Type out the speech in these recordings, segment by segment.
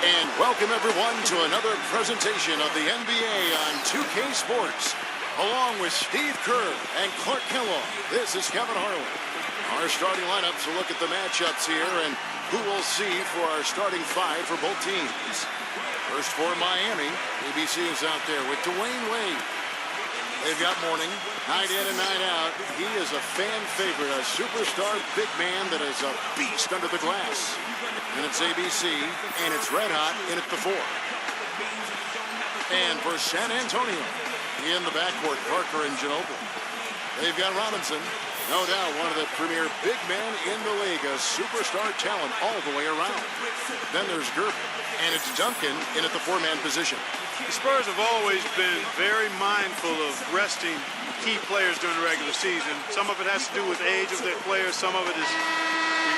And welcome everyone to another presentation of the NBA on 2K Sports. Along with Steve Kerr and Clark Kellogg, this is Kevin Harlan. Our starting lineups will look at the matchups here and who we'll see for our starting five for both teams. First for Miami, ABC is out there with Dwayne Wade. They've got Mourning, night in and night out. He is a fan favorite, a superstar big man that is a beast under the glass. And it's ABC, and it's red hot in at the 4. And for San Antonio, in the backcourt, Parker and Ginobili. They've got Robinson, no doubt one of the premier big men in the league, a superstar talent all the way around. Then there's Gerber, and it's Duncan in at the 4-man position. The Spurs have always been very mindful of resting key players during the regular season. Some of it has to do with age of their players. Some of it is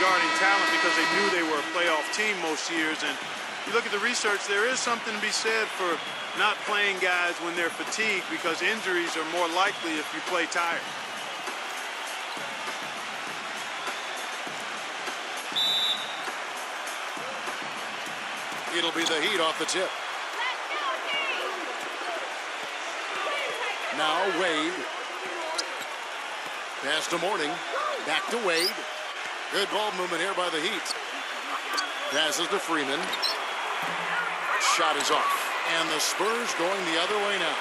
regarding talent because they knew they were a playoff team most years. And you look at the research, there is something to be said for not playing guys when they're fatigued because injuries are more likely if you play tired. It'll be the Heat off the tip. Now Wade. Pass to Mourning. Back to Wade. Good ball movement here by the Heat. Passes to Freeman. Shot is off. And the Spurs going the other way now.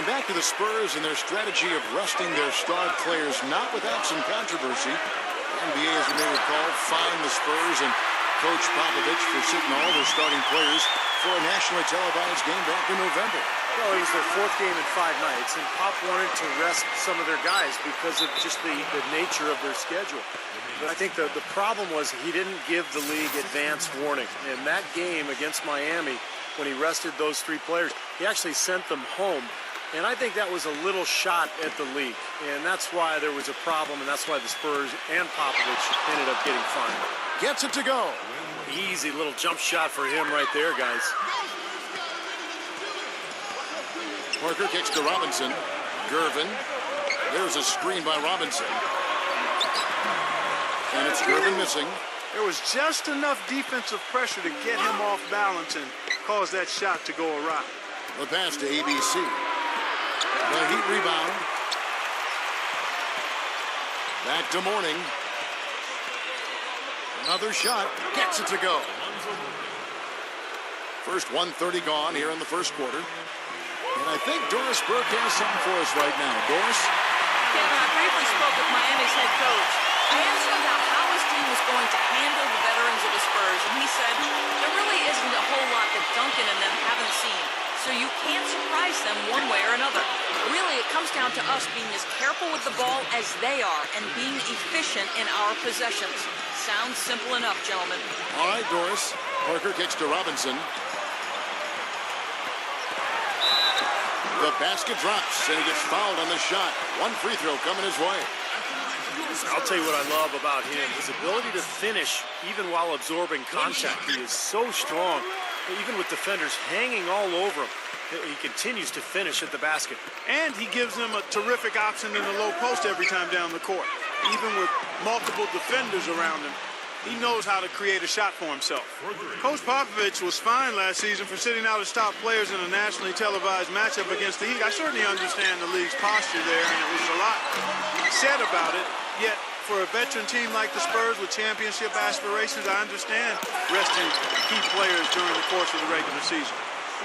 And back to the Spurs and their strategy of resting their star players, not without some controversy. NBA, as you may recall, fined the Spurs and Coach Popovich for sitting all their starting players for a nationally televised game back in November. Well, it was their 4th game in 5 nights, and Pop wanted to rest some of their guys because of just the nature of their schedule. But I think the problem was he didn't give the league advance warning. In that game against Miami, when he rested those 3 players, he actually sent them home. And I think that was a little shot at the league. And that's why there was a problem, and that's why the Spurs and Popovich ended up getting fined. Gets it to go. Easy little jump shot for him right there, guys. Parker kicks to Robinson. Gervin. There's a screen by Robinson. And it's Gervin missing. There was just enough defensive pressure to get him off balance and cause that shot to go awry. The pass to ABC. The Heat rebound. Back to Mourning. Another shot. Gets it to go. First 1:30 gone here in the first quarter. And I think Doris Burke has something for us right now. Doris? Kevin, I briefly spoke with Miami's head coach. I asked him about how his team was going to handle the veterans of the Spurs, and he said there really isn't a whole lot that Duncan and them haven't seen, so you can't surprise them one way or another. Really, it comes down to us being as careful with the ball as they are and being efficient in our possessions. Sounds simple enough, gentlemen. All right, Doris. Parker kicks to Robinson. The basket drops, and he gets fouled on the shot. One free throw coming his way. I'll tell you what I love about him. His ability to finish even while absorbing contact. He is so strong, even with defenders hanging all over him. He continues to finish at the basket. And he gives them a terrific option in the low post every time down the court. Even with multiple defenders around him, he knows how to create a shot for himself. Coach Popovich was fined last season for sitting out his top players in a nationally televised matchup against the Heat. I certainly understand the league's posture there, and it was a lot said about it. Yet, for a veteran team like the Spurs with championship aspirations, I understand resting key players during the course of the regular season.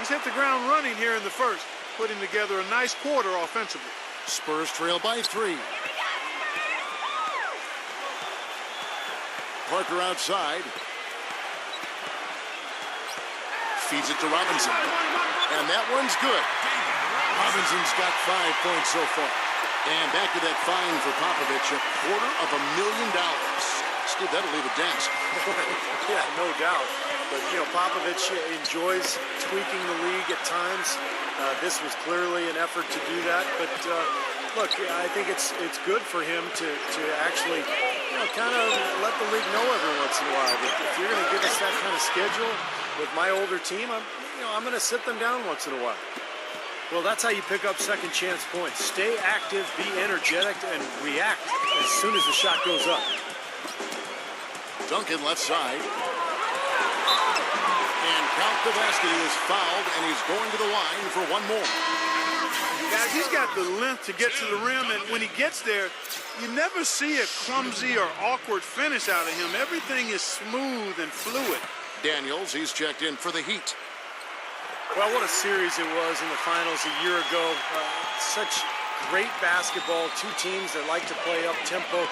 He's hit the ground running here in the first, putting together a nice quarter offensively. Spurs trail by 3. Parker outside. Feeds it to Robinson. And that one's good. Robinson's got 5 points so far. And back to that fine for Popovich, $250,000. Steve, that'll leave a dent. Yeah, no doubt. But, you know, Popovich enjoys tweaking the league at times. This was clearly an effort to do that. But, look, I think it's good for him to actually, you know, kind of let the league know every once in a while that if you're going to give us that kind of schedule with my older team, I'm going to sit them down once in a while. Well, that's how you pick up second chance points. Stay active, be energetic, and react as soon as the shot goes up. Duncan left side. And count the basket. He was fouled, and he's going to the line for one more. Guys, he's got the length to get to the rim, and when he gets there, you never see a clumsy or awkward finish out of him. Everything is smooth and fluid. Daniels, he's checked in for the Heat. Well, what a series it was in the finals a year ago. Such great basketball, two teams that like to play up-tempo.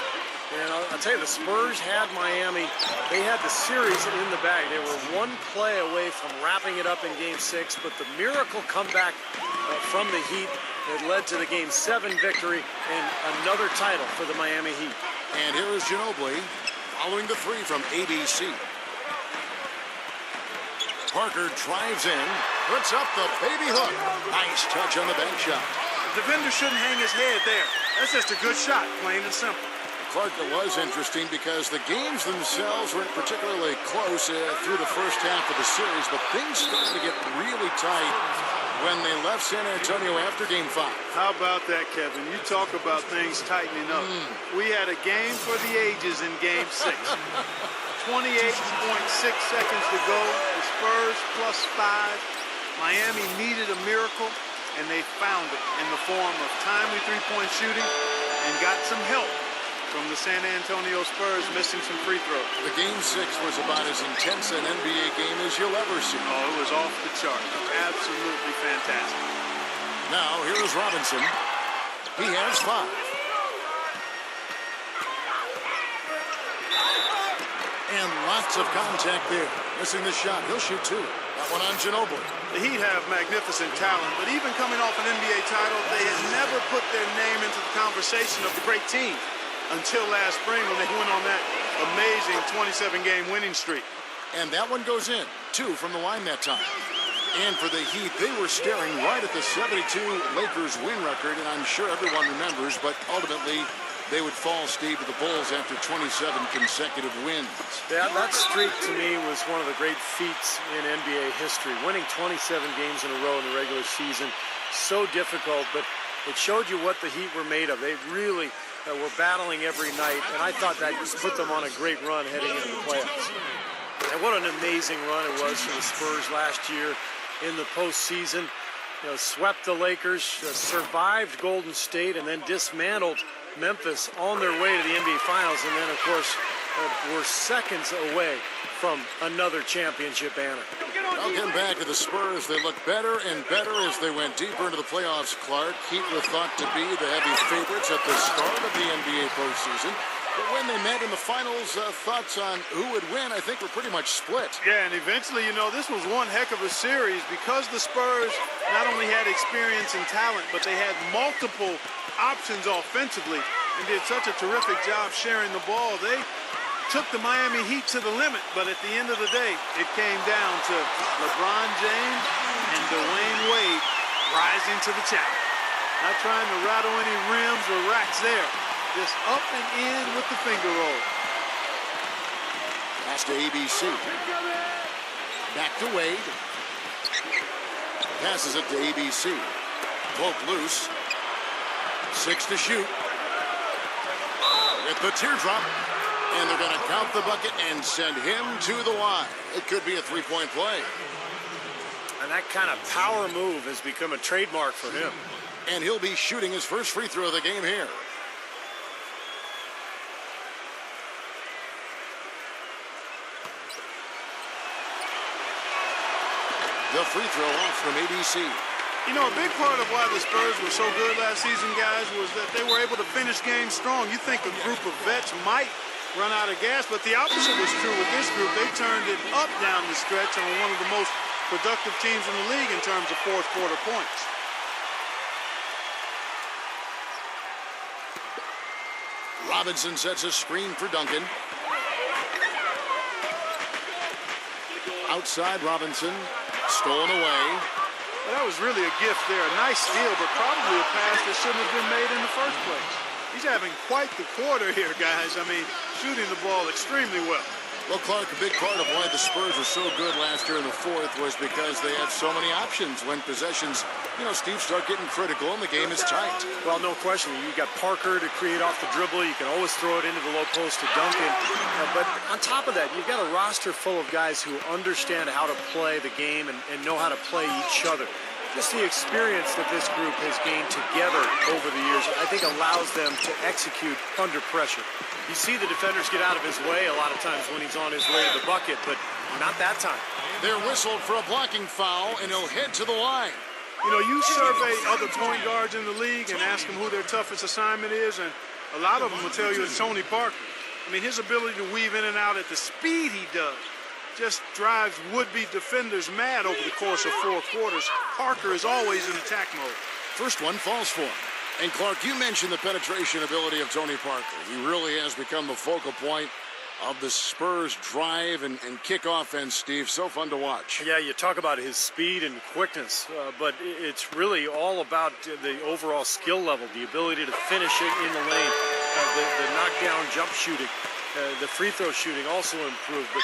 And I'll tell you, the Spurs had Miami. They had the series in the bag. They were one play away from wrapping it up in Game 6, but the miracle comeback from the Heat that led to the Game 7 victory and another title for the Miami Heat. And here is Ginobili following the three from ABC. Parker drives in, puts up the baby hook. Nice touch on the bank shot. The defender shouldn't hang his head there. That's just a good shot, plain and simple. Clark, it was interesting because the games themselves weren't particularly close through the first half of the series, but things started to get really tight when they left San Antonio after Game 5. How about that, Kevin? You talk about things tightening up. We had a game for the ages in Game 6. 28.6 seconds to go. The Spurs +5. Miami needed a miracle, and they found it in the form of timely three-point shooting and got some help from the San Antonio Spurs missing some free throws. The Game 6 was about as intense an NBA game as you'll ever see. Oh, it was off the chart. Absolutely fantastic. Now, here is Robinson. He has 5. And lots of contact there. Missing the shot. He'll shoot 2. That one on Ginobili. The Heat have magnificent talent, but even coming off an NBA title, they had never put their name into the conversation of a great team until last spring when they went on that amazing 27-game winning streak. And that one goes in. 2 from the line that time. And for the Heat, they were staring right at the 72 Lakers win record, and I'm sure everyone remembers, but ultimately they would fall, Steve, to the Bulls after 27 consecutive wins. Yeah, that streak to me was one of the great feats in NBA history. Winning 27 games in a row in the regular season, so difficult, but it showed you what the Heat were made of. They really were battling every night, and I thought that just put them on a great run heading into the playoffs. And what an amazing run it was for the Spurs last year in the postseason. You know, swept the Lakers, survived Golden State, and then dismantled Memphis on their way to the NBA Finals, and then, of course, were seconds away from another championship banner. Well, getting back to the Spurs, they looked better and better as they went deeper into the playoffs, Clark. Heat were thought to be the heavy favorites at the start of the NBA postseason. But when they met in the finals, thoughts on who would win, I think, were pretty much split. Yeah, and eventually, you know, this was one heck of a series because the Spurs not only had experience and talent, but they had multiple options offensively and did such a terrific job sharing the ball. They took the Miami Heat to the limit, but at the end of the day, it came down to LeBron James and Dwayne Wade rising to the challenge. Not trying to rattle any rims or racks there. Just up and in with the finger roll. Pass to ABC. Back to Wade. Passes it to ABC. Poke loose. 6 to shoot. With the teardrop. And they're going to count the bucket and send him to the line. It could be a three-point play. And that kind of power move has become a trademark for him. And he'll be shooting his first free throw of the game here. The free throw off from ABC. You know, a big part of why the Spurs were so good last season, guys, was that they were able to finish games strong. You think a group of vets might run out of gas, but the opposite was true with this group. They turned it up down the stretch and were one of the most productive teams in the league in terms of fourth quarter points. Robinson sets a screen for Duncan. Outside Robinson, stolen away. Well, that was really a gift there. A nice steal, but probably a pass that shouldn't have been made in the first place. He's having quite the quarter here, guys. I mean, shooting the ball extremely well. Well, Clark, a big part of why the Spurs were so good last year in the fourth was because they had so many options when possessions, Steve, start getting critical and the game is tight. Well, no question. You got Parker to create off the dribble. You can always throw it into the low post to Duncan. But on top of that, you've got a roster full of guys who understand how to play the game and know how to play each other. Just the experience that this group has gained together over the years, I think, allows them to execute under pressure. You see the defenders get out of his way a lot of times when he's on his way to the bucket, but not that time. They're whistled for a blocking foul, and he'll head to the line. You survey other point guards in the league and ask them who their toughest assignment is, and a lot of them will tell you it's Tony Parker. I mean, his ability to weave in and out at the speed he does just drives would-be defenders mad over the course of 4 quarters. Parker is always in attack mode. First one falls for him. And Clark, you mentioned the penetration ability of Tony Parker. He really has become the focal point of the Spurs drive and kick offense, Steve. So fun to watch. Yeah, you talk about his speed and quickness, but it's really all about the overall skill level, the ability to finish it in the lane, the knockdown jump shooting. The free throw shooting also improved, but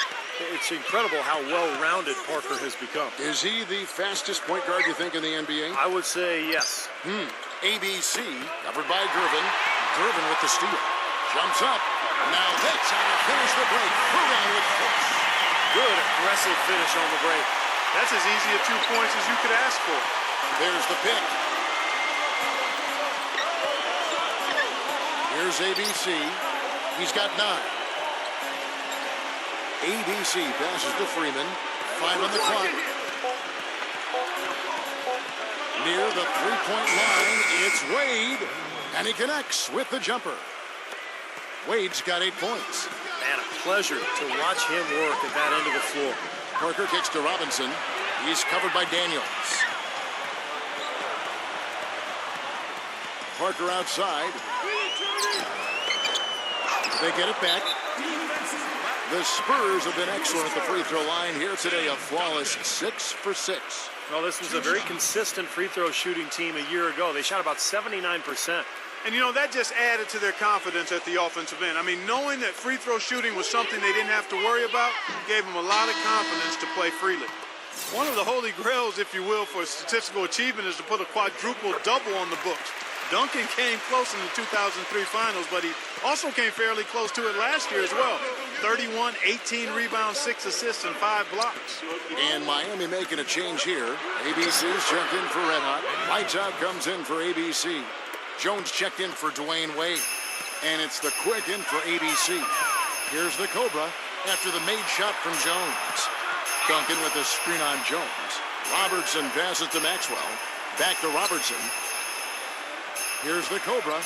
it's incredible how well-rounded Parker has become. Is he the fastest point guard, you think, in the NBA? I would say yes. ABC, covered by Gervin. Gervin with the steal. Jumps up. Now that's how to finish the break. Around with force. Good aggressive finish on the break. That's as easy a 2 points as you could ask for. There's the pick. Here's ABC. He's got 9. ABC passes to Freeman. 5 on the clock. Near the three-point line, it's Wade. And he connects with the jumper. Wade's got 8 points. Man, a pleasure to watch him work at that end of the floor. Parker kicks to Robinson. He's covered by Daniels. Parker outside. They get it back. The Spurs have been excellent at the free throw line here today. A flawless 6 for 6. Well, this was a very consistent free throw shooting team a year ago. They shot about 79%. And, that just added to their confidence at the offensive end. I mean, knowing that free throw shooting was something they didn't have to worry about gave them a lot of confidence to play freely. One of the holy grails, if you will, for statistical achievement is to put a quadruple double on the books. Duncan came close in the 2003 finals, but he also came fairly close to it last year as well. 31, 18 rebounds, 6 assists, and 5 blocks. And Miami making a change here. ABC's checked in for Red Hot. Lights out comes in for ABC. Jones checked in for Dwayne Wade. And it's the quick in for ABC. Here's the Cobra after the made shot from Jones. Duncan with a screen on Jones. Robertson passes to Maxwell. Back to Robertson. Here's the Cobra.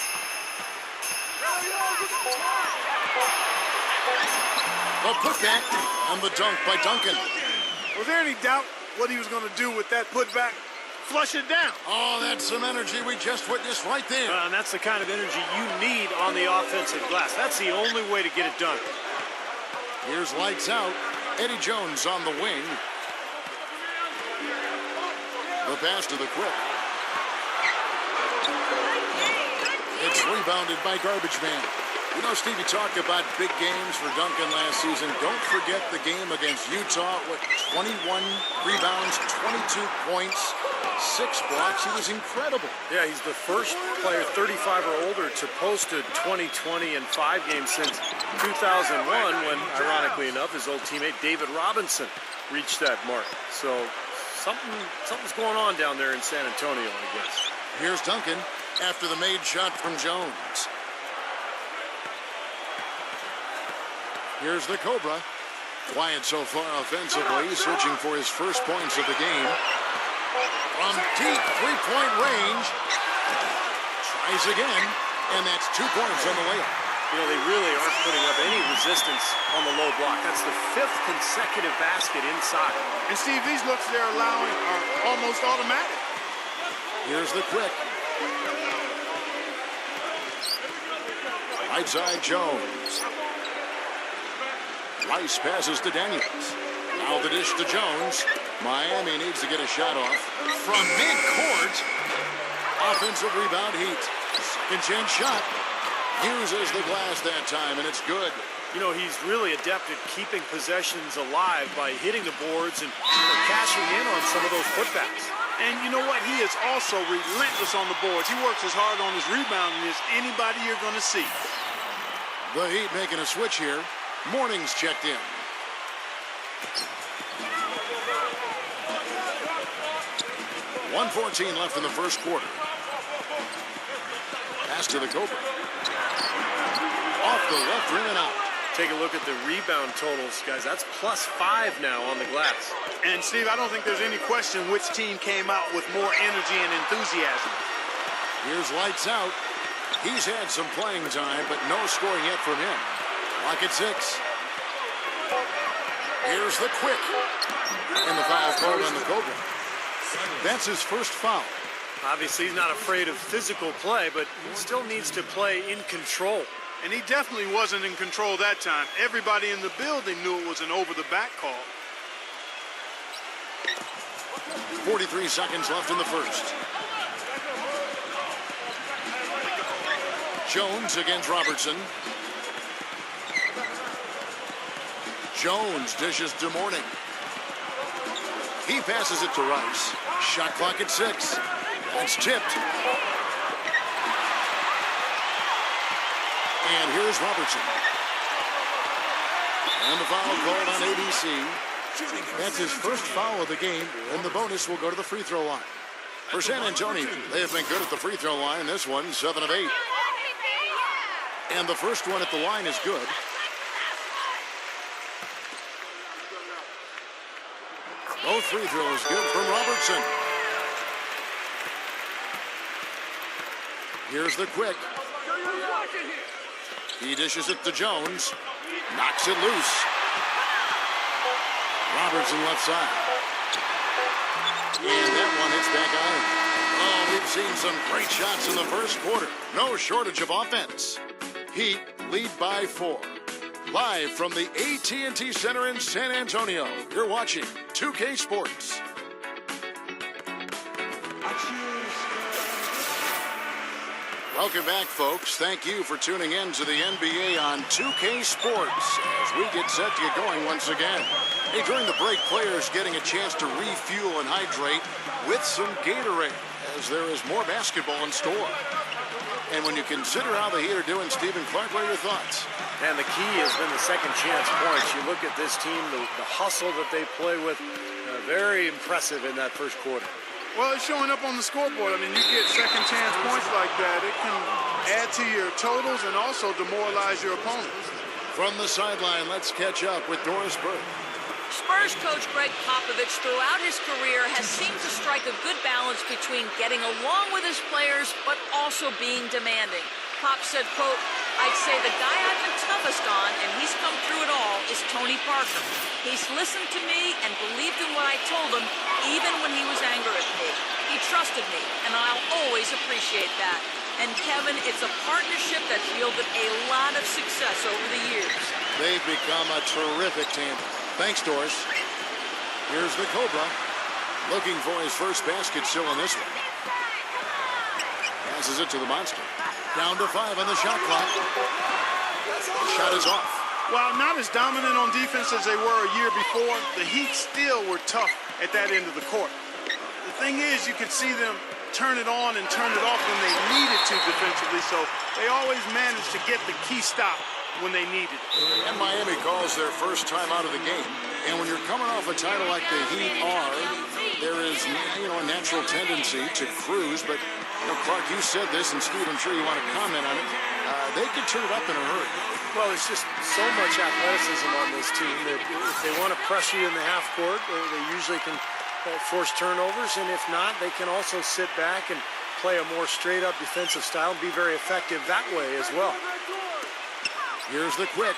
The putback and the dunk by Duncan. Was there any doubt what he was going to do with that putback? Flush it down. Oh, that's some energy we just witnessed right there. And that's the kind of energy you need on the offensive glass. That's the only way to get it done. Here's lights out. Eddie Jones on the wing. The pass to the quick. It's rebounded by Garbage Man. Steve, you talked about big games for Duncan last season. Don't forget the game against Utah. 21 rebounds, 22 points, 6 blocks. He was incredible. Yeah, he's the first player 35 or older to post a 20-20 in 5 games since 2001 when, ironically enough, his old teammate David Robinson reached that mark. So something's going on down there in San Antonio, I guess. Here's Duncan after the made shot from Jones. Here's the Cobra. Quiet so far offensively, searching for his first points of the game. From deep three-point range. Tries again, and that's 2 points on the layup. They really aren't putting up any resistance on the low block. That's the 5th consecutive basket inside. And Steve, these looks they're allowing are almost automatic. Here's the quick. Right side Jones. Rice passes to Daniels. Now the dish to Jones. Miami needs to get a shot off. From mid-court. Offensive rebound Heat. Second chance shot. Uses the glass that time, and it's good. You know, he's really adept at keeping possessions alive by hitting the boards and cashing in on some of those putbacks. And you know what? He is also relentless on the boards. He works as hard on his rebounding as anybody you're going to see. The Heat making a switch here. Morning's checked in. .114 left in the first quarter. Pass to the Cobra. Off the left rim and out. Take a look at the rebound totals, guys. That's +5 now on the glass. And, Steve, I don't think there's any question which team came out with more energy and enthusiasm. Here's lights out. He's had some playing time, but no scoring yet from him. Clock at 6. Here's the quick. And the foul called on the Cobra. That's his first foul. Obviously, he's not afraid of physical play, but he still needs to play in control. And he definitely wasn't in control that time. Everybody in the building knew it was an over-the-back call. 43 seconds left in the first. Jones against Robertson. Jones dishes to Morning. He passes it to Rice. Shot clock at 6. That's tipped. And here's Robertson. And the foul called on ABC. That's his first foul of the game, and the bonus will go to the free throw line. For San Antonio, they have been good at the free throw line. This one, 7 of 8. And the first one at the line is good. Both free throws good from Robertson. Here's the quick. He dishes it to Jones. Knocks it loose. Robertson left side. And that one hits back iron. Oh, we've seen some great shots in the first quarter. No shortage of offense. Heat lead by 4. Live from the AT&T Center in San Antonio, you're watching 2K Sports. Welcome back, folks. Thank you for tuning in to the NBA on 2K Sports as we get set to get going once again. Hey, during the break, players getting a chance to refuel and hydrate with some Gatorade as there is more basketball in store. And when you consider how the Heat are doing, Stephen Clark, what are your thoughts? And the key has been the second chance points. You look at this team, the hustle that they play with, very impressive in that first quarter. Well, it's showing up on the scoreboard. I mean, you get second chance points like that. It can add to your totals and also demoralize your opponents. From the sideline, let's catch up with Doris Burke. Spurs coach Greg Popovich throughout his career has seemed to strike a good balance between getting along with his players but also being demanding. Pop said, quote, "I'd say the guy I've been toughest on, and he's come through it all, is Tony Parker. He's listened to me and believed in what I told him, even when he was angry at me. He trusted me, and I'll always appreciate that. And Kevin, it's a partnership that's yielded a lot of success over the years." They've become a terrific tandem. Thanks, Doris. Here's the Cobra. Looking for his first basket still in this one. Passes it to the Monster. Down to 5 on the shot clock. Shot is off. While not as dominant on defense as they were a year before, the Heat still were tough at that end of the court. The thing is, you could see them turn it on and turn it off when they needed to defensively, so they always managed to get the key stop when they needed it. And Miami calls their first time out of the game. And when you're coming off a title like the Heat are, there is, a natural tendency to cruise. But, Clark, you said this, and Steve, I'm sure you want to comment on it. They could turn it up in a hurry. Well, there's just so much athleticism on this team that if they want to press you in the half court, they usually can force turnovers. And if not, they can also sit back and play a more straight-up defensive style and be very effective that way as well. Here's the quick.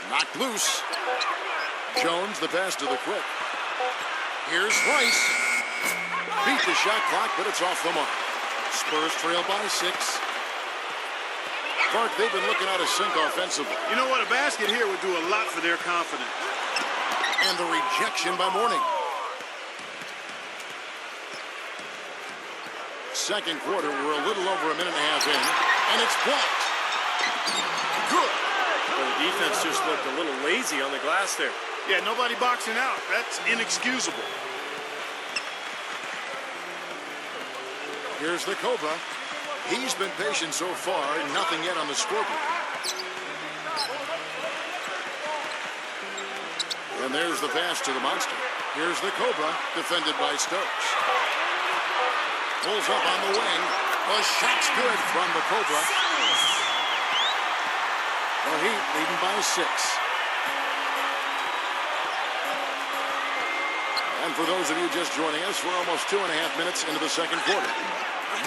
Knocked loose. Jones, the pass to the quick. Here's Rice. Beat the shot clock, but it's off the mark. Spurs trail by 6. Clark, they've been looking out of sync offensively. You know what? A basket here would do a lot for their confidence. And the rejection by Morning. Second quarter, we're a little over a minute and a half in, and it's blocked. Good. Well, the defense just looked a little lazy on the glass there. Yeah, nobody boxing out. That's inexcusable. Here's the Cobra. He's been patient so far, nothing yet on the scoreboard. And there's the pass to the Monster. Here's the Cobra, defended by Stokes. Pulls up on the wing. The shot's good from the Cobra. The Heat leading by 6. And for those of you just joining us, we're almost 2.5 minutes into the second quarter.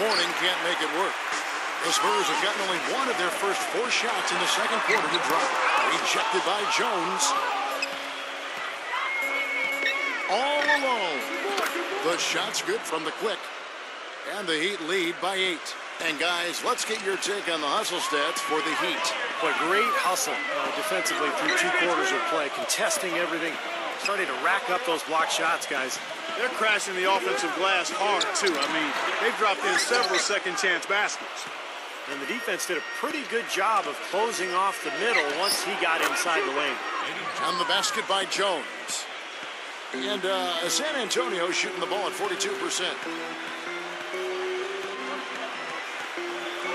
Morning can't make it work. The Spurs have gotten only one of their first 4 shots in the second quarter to drop. Rejected by Jones. All alone. The shot's good from the Quick. And the Heat lead by 8. And guys, let's get your take on the hustle stats for the Heat. But great hustle defensively through 2 quarters of play, contesting everything, starting to rack up those block shots, guys. They're crashing the offensive glass hard, too. I mean, they've dropped in several second-chance baskets. And the defense did a pretty good job of closing off the middle once he got inside the lane. On the basket by Jones. And San Antonio shooting the ball at 42%.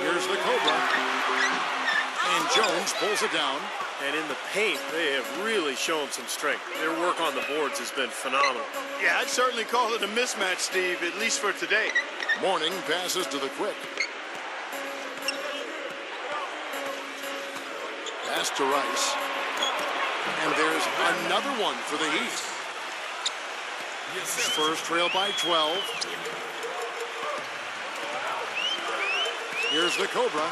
Here's the Cobra. And Jones pulls it down. And in the paint, they have really shown some strength. Their work on the boards has been phenomenal. Yeah, I'd certainly call it a mismatch, Steve, at least for today. Morning passes to the Quick. Pass to Rice. And there's another one for the Heat. Spurs trail by 12. Here's the Cobra.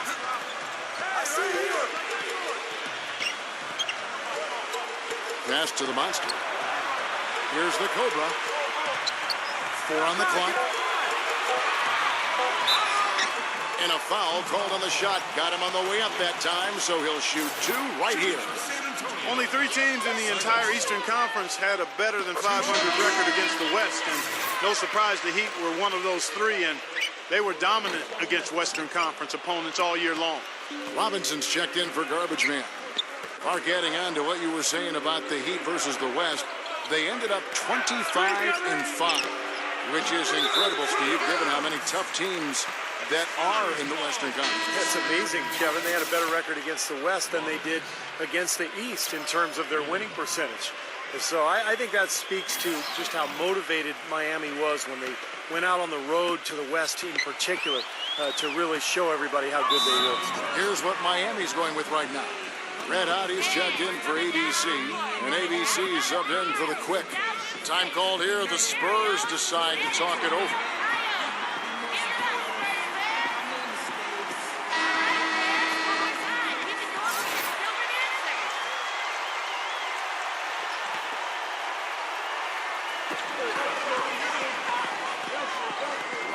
Pass to the Monster. Here's the Cobra. 4 on the clock. And a foul called on the shot. Got him on the way up that time, so he'll shoot 2 right here. Only 3 teams in the entire Eastern Conference had a better than 500 record against the West, and no surprise the Heat were one of those 3, and they were dominant against Western Conference opponents all year long. Robinson's checked in for garbage man. Mark, adding on to what you were saying about the Heat versus the West, they ended up 25-5, which is incredible, Steve, given how many tough teams that are in the Western Conference. That's amazing, Kevin. They had a better record against the West than they did against the East in terms of their winning percentage. And so I think that speaks to just how motivated Miami was when they went out on the road to the West in particular to really show everybody how good they were. Here's what Miami's going with right now. Red Hot is checked in for ABC, and ABC subbed in for the Quick. Time called here, the Spurs decide to talk it over.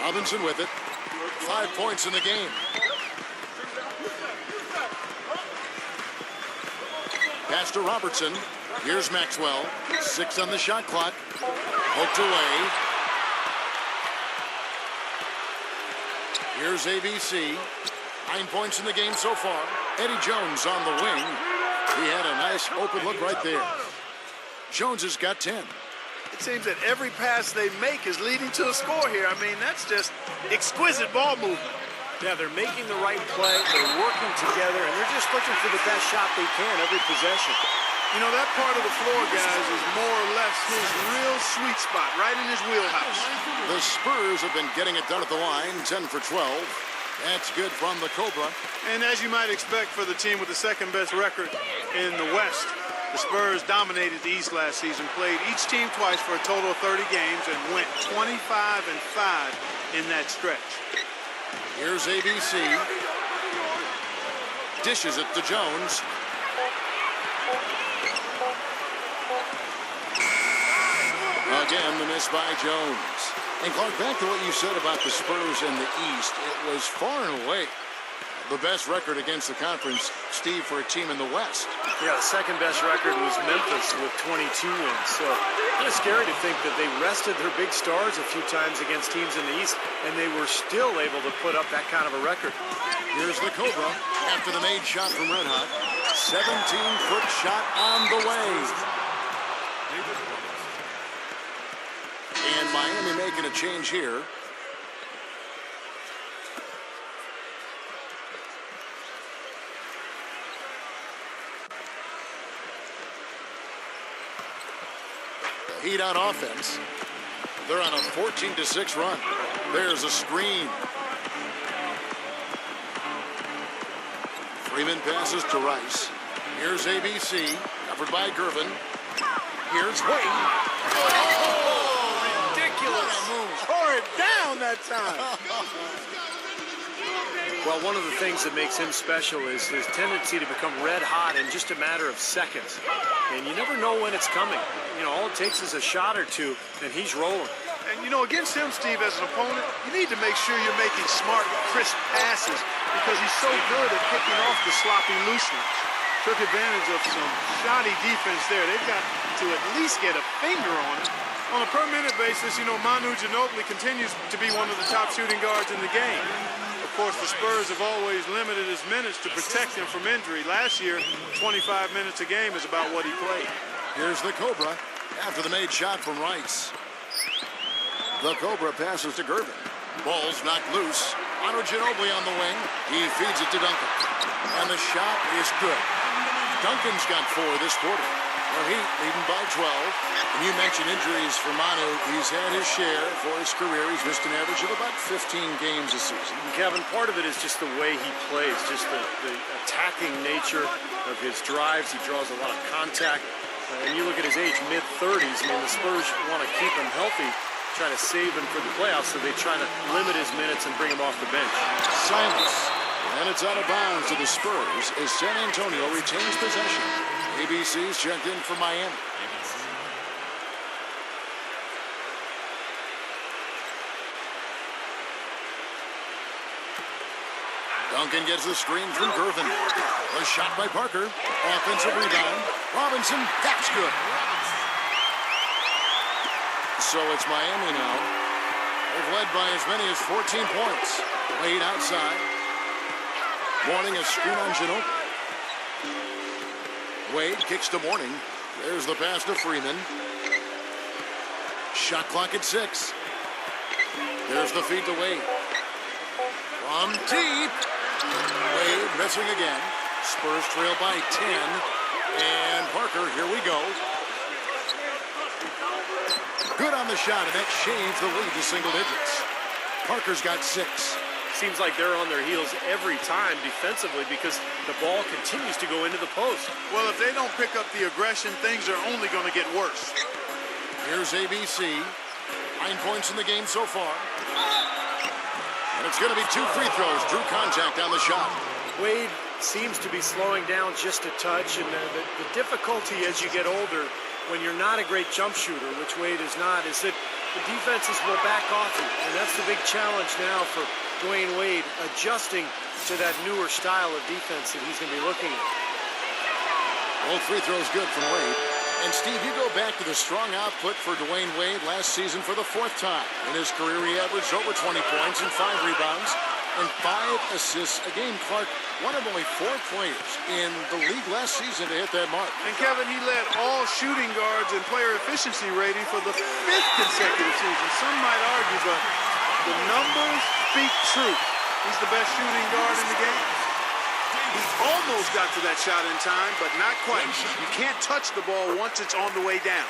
Robinson with it. 5 points in the game. Pass to Robertson. Here's Maxwell. 6 on the shot clock. Poked away. Here's ABC. 9 points in the game so far. Eddie Jones on the wing. He had a nice open look right there. Jones has got 10. It seems that every pass they make is leading to a score here. I mean, that's just exquisite ball movement. Yeah, they're making the right play, they're working together, and they're just looking for the best shot they can every possession. You know, that part of the floor, guys, is more or less his real sweet spot, right in his wheelhouse. The Spurs have been getting it done at the line, 10 for 12. That's good from the Cobra. And as you might expect for the team with the second-best record in the West, the Spurs dominated the East last season, played each team twice for a total of 30 games, and went 25-5 in that stretch. Here's ABC. Dishes it to Jones. Again, the miss by Jones. And Clark, back to what you said about the Spurs in the East, it was far and away the best record against the conference, Steve, for a team in the West. Yeah, the second best record was Memphis with 22 wins. So kind of scary to think that they rested their big stars a few times against teams in the East, and they were still able to put up that kind of a record. Here's the Cobra after the made shot from Red Hot. 17-foot shot on the way. And Miami making a change here. The Heat on offense. They're on a 14-6 run. There's a screen. Freeman passes to Rice. Here's ABC, covered by Gervin. Here's Wade. Oh, ridiculous. Tore it down that time. Well, one of the things that makes him special is his tendency to become red hot in just a matter of seconds. And you never know when it's coming. You know, all it takes is a shot or two, and he's rolling. And, you know, against him, Steve, as an opponent, you need to make sure you're making smart, crisp passes because he's so good at picking off the sloppy loose ones. Took advantage of some shoddy defense there. They've got to at least get a finger on it. On a per-minute basis, you know, Manu Ginobili continues to be one of the top shooting guards in the game. Of course, the Spurs have always limited his minutes to protect him from injury. Last year, 25 minutes a game is about what he played. Here's the Cobra after the made shot from Rice. The Cobra passes to Gervin. Ball's knocked loose. Manu Ginobili on the wing. He feeds it to Duncan. And the shot is good. Duncan's got 4 this quarter. The Heat leading by 12. And you mentioned injuries for Manu. He's had his share for his career. He's missed an average of about 15 games a season. And Kevin, part of it is just the way he plays, just the attacking nature of his drives. He draws a lot of contact. And you look at his age, mid-30s. I mean, the Spurs want to keep him healthy, try to save him for the playoffs, so they try to limit his minutes and bring him off the bench. Silence. And it's out of bounds to the Spurs as San Antonio retains possession. ABC's checked in for Miami. Duncan gets the screen from Gervin. A shot by Parker. Offensive rebound. Robinson, that's good. So it's Miami now. They've led by as many as 14 points. Wade outside. Morning a screen on Ginobili. Wade kicks to Morning. There's the pass to Freeman. Shot clock at 6. There's the feed to Wade. From deep. Wade missing again. Spurs trail by 10. And Parker, here we go. Good on the shot, and that shaves the lead to single digits. Parker's got 6. Seems like they're on their heels every time defensively because the ball continues to go into the post. Well, if they don't pick up the aggression, things are only going to get worse. Here's ABC. 9 points in the game so far. And it's going to be 2 free throws. Drew contact on the shot. Wade seems to be slowing down just a touch, and the difficulty as you get older, when you're not a great jump shooter, which Wade is not, is that the defenses will back off you. And that's the big challenge now for Dwayne Wade, adjusting to that newer style of defense that he's going to be looking at. Both free throws good from Wade. And Steve, you go back to the strong output for Dwayne Wade last season for the 4th time. In his career, he averaged over 20 points and 5 rebounds and 5 assists a game. Clark, one of only 4 players in the league last season to hit that mark. And Kevin, he led all shooting guards in player efficiency rating for the 5th consecutive season. Some might argue, but the numbers speak truth. He's the best shooting guard in the game. He almost got to that shot in time, but not quite. You can't touch the ball once it's on the way down.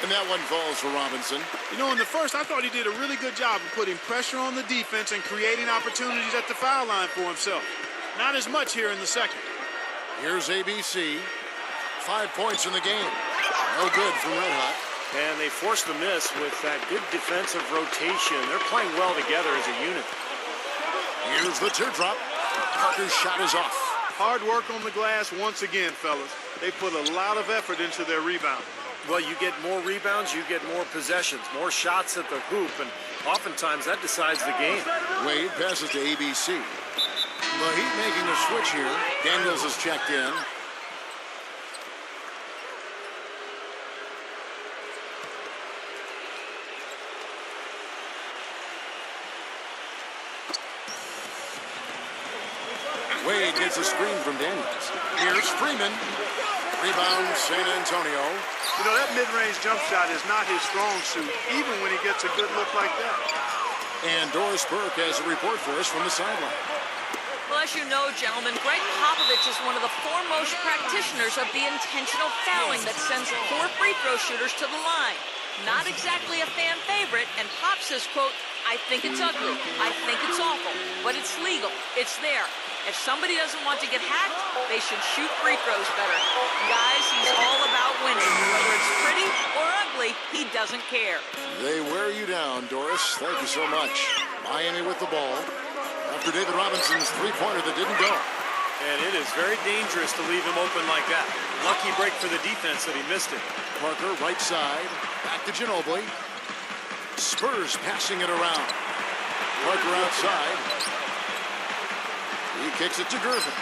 And that one falls for Robinson. You know, in the first, I thought he did a really good job of putting pressure on the defense and creating opportunities at the foul line for himself. Not as much here in the second. Here's ABC. 5 points in the game. No good from Red Hot. And they forced the miss with that good defensive rotation. They're playing well together as a unit. Here's the teardrop. Parker's shot is off. Hard work on the glass once again, fellas. They put a lot of effort into their rebound. Well, you get more rebounds, you get more possessions, more shots at the hoop, and oftentimes that decides the game. Wade passes to ABC. The Heat making a switch here. Daniels is checked in. Wade gets a screen from Daniels. Here's Freeman. Rebound, San Antonio. You know, that mid-range jump shot is not his strong suit, even when he gets a good look like that. And Doris Burke has a report for us from the sideline. Well, as you know, gentlemen, Greg Popovich is one of the foremost practitioners of the intentional fouling that sends 4 free throw shooters to the line. Not exactly a fan favorite, and Pop says, quote, I think it's ugly, I think it's awful, but it's legal, it's there. If somebody doesn't want to get hacked, they should shoot free throws better. Guys, he's all about winning. Whether it's pretty or ugly, he doesn't care. They wear you down, Doris. Thank you so much. Miami with the ball after David Robinson's three-pointer that didn't go. And it is very dangerous to leave him open like that. Lucky break for the defense that he missed it. Parker, right side, back to Ginobili. Spurs passing it around. Parker outside. He kicks it to Gervin.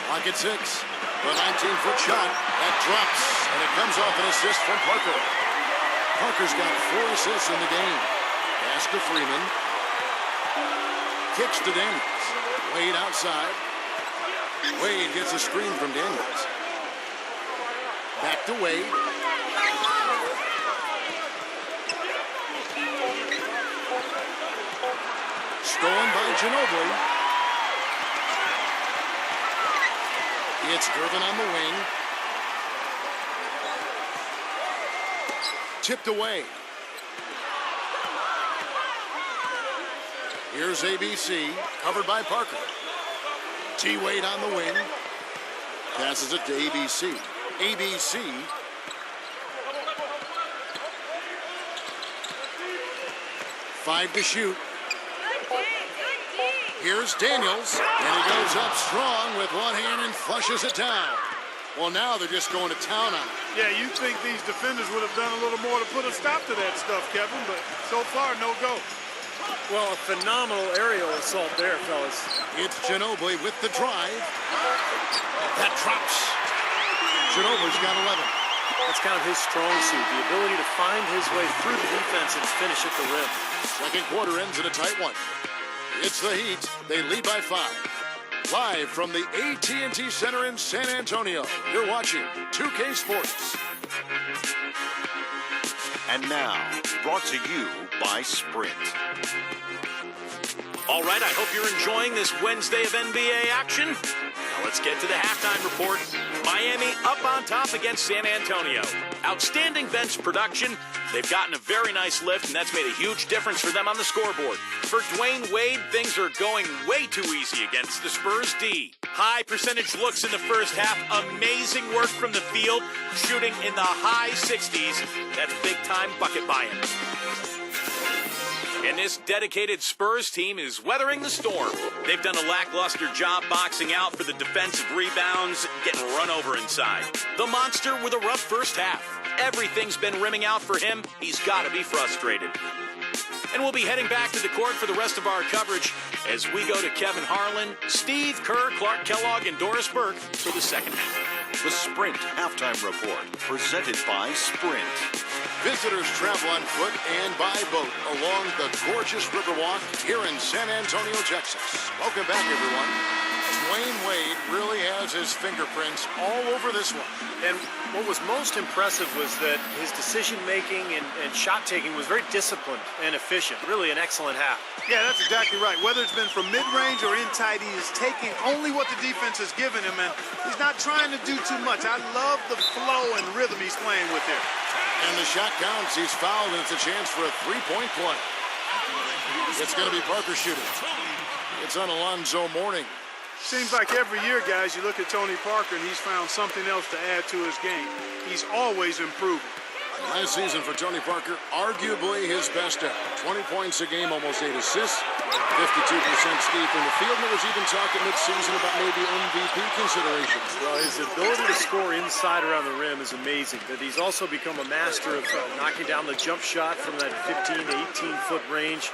Clock at 6. The 19-foot shot. That drops, and it comes off an assist from Parker. Parker's got 4 assists in the game. Pass to Freeman. Kicks to Daniels. Wade outside. Wade gets a screen from Daniels. Back to Wade. Stolen by Ginobili. It's Gervin on the wing. Tipped away. Here's ABC, covered by Parker. T. Wade on the wing. Passes it to ABC. ABC. Five to shoot. Here's Daniels, and he goes up strong with one hand and flushes it down. Well, now they're just going to town on it. Yeah, you think these defenders would have done a little more to put a stop to that stuff, Kevin, but so far, no go. Well, a phenomenal aerial assault there, fellas. It's Ginobili with the drive. That drops. Ginobili's got 11. That's kind of his strong suit, the ability to find his way through the defense and finish at the rim. Second quarter ends in a tight one. It's the Heat. They lead by 5. Live from the AT&T Center in San Antonio, you're watching 2K Sports. And now, brought to you by Sprint. All right, I hope you're enjoying this Wednesday of NBA action. Now let's get to the halftime report. Miami up on top against San Antonio. Outstanding bench production. They've gotten a very nice lift, and that's made a huge difference for them on the scoreboard. For Dwayne Wade, things are going way too easy against the Spurs D. High percentage looks in the first half. Amazing work from the field, shooting in the high 60s. That's big-time bucket by him. And this dedicated Spurs team is weathering the storm. They've done a lackluster job boxing out for the defensive rebounds, getting run over inside. The monster with a rough first half. Everything's been rimming out for him. He's got to be frustrated. And we'll be heading back to the court for the rest of our coverage as we go to Kevin Harlan, Steve Kerr, Clark Kellogg, and Doris Burke for the second half. The Sprint Halftime Report, presented by Sprint. Visitors travel on foot and by boat along the gorgeous Riverwalk here in San Antonio, Texas. Welcome back, everyone. Dwayne Wade really has his fingerprints all over this one. And what was most impressive was that his decision-making and shot-taking was very disciplined and efficient. Really an excellent half. Yeah, that's exactly right. Whether it's been from mid-range or in tight, he is taking only what the defense has given him, and he's not trying to do too much. I love the flow and rhythm he's playing with here. And the shot counts. He's fouled, and it's a chance for a three-point play. It's going to be Parker shooting. It's on Alonzo Mourning. Seems like every year, guys, you look at Tony Parker, and he's found something else to add to his game. He's always improving. Last season for Tony Parker, arguably his best ever. 20 points a game, almost 8 assists, 52% Steve from the field. And there was even talk at midseason about maybe MVP consideration. Well, his ability to score inside around the rim is amazing. But he's also become a master of knocking down the jump shot from that 15 to 18-foot range.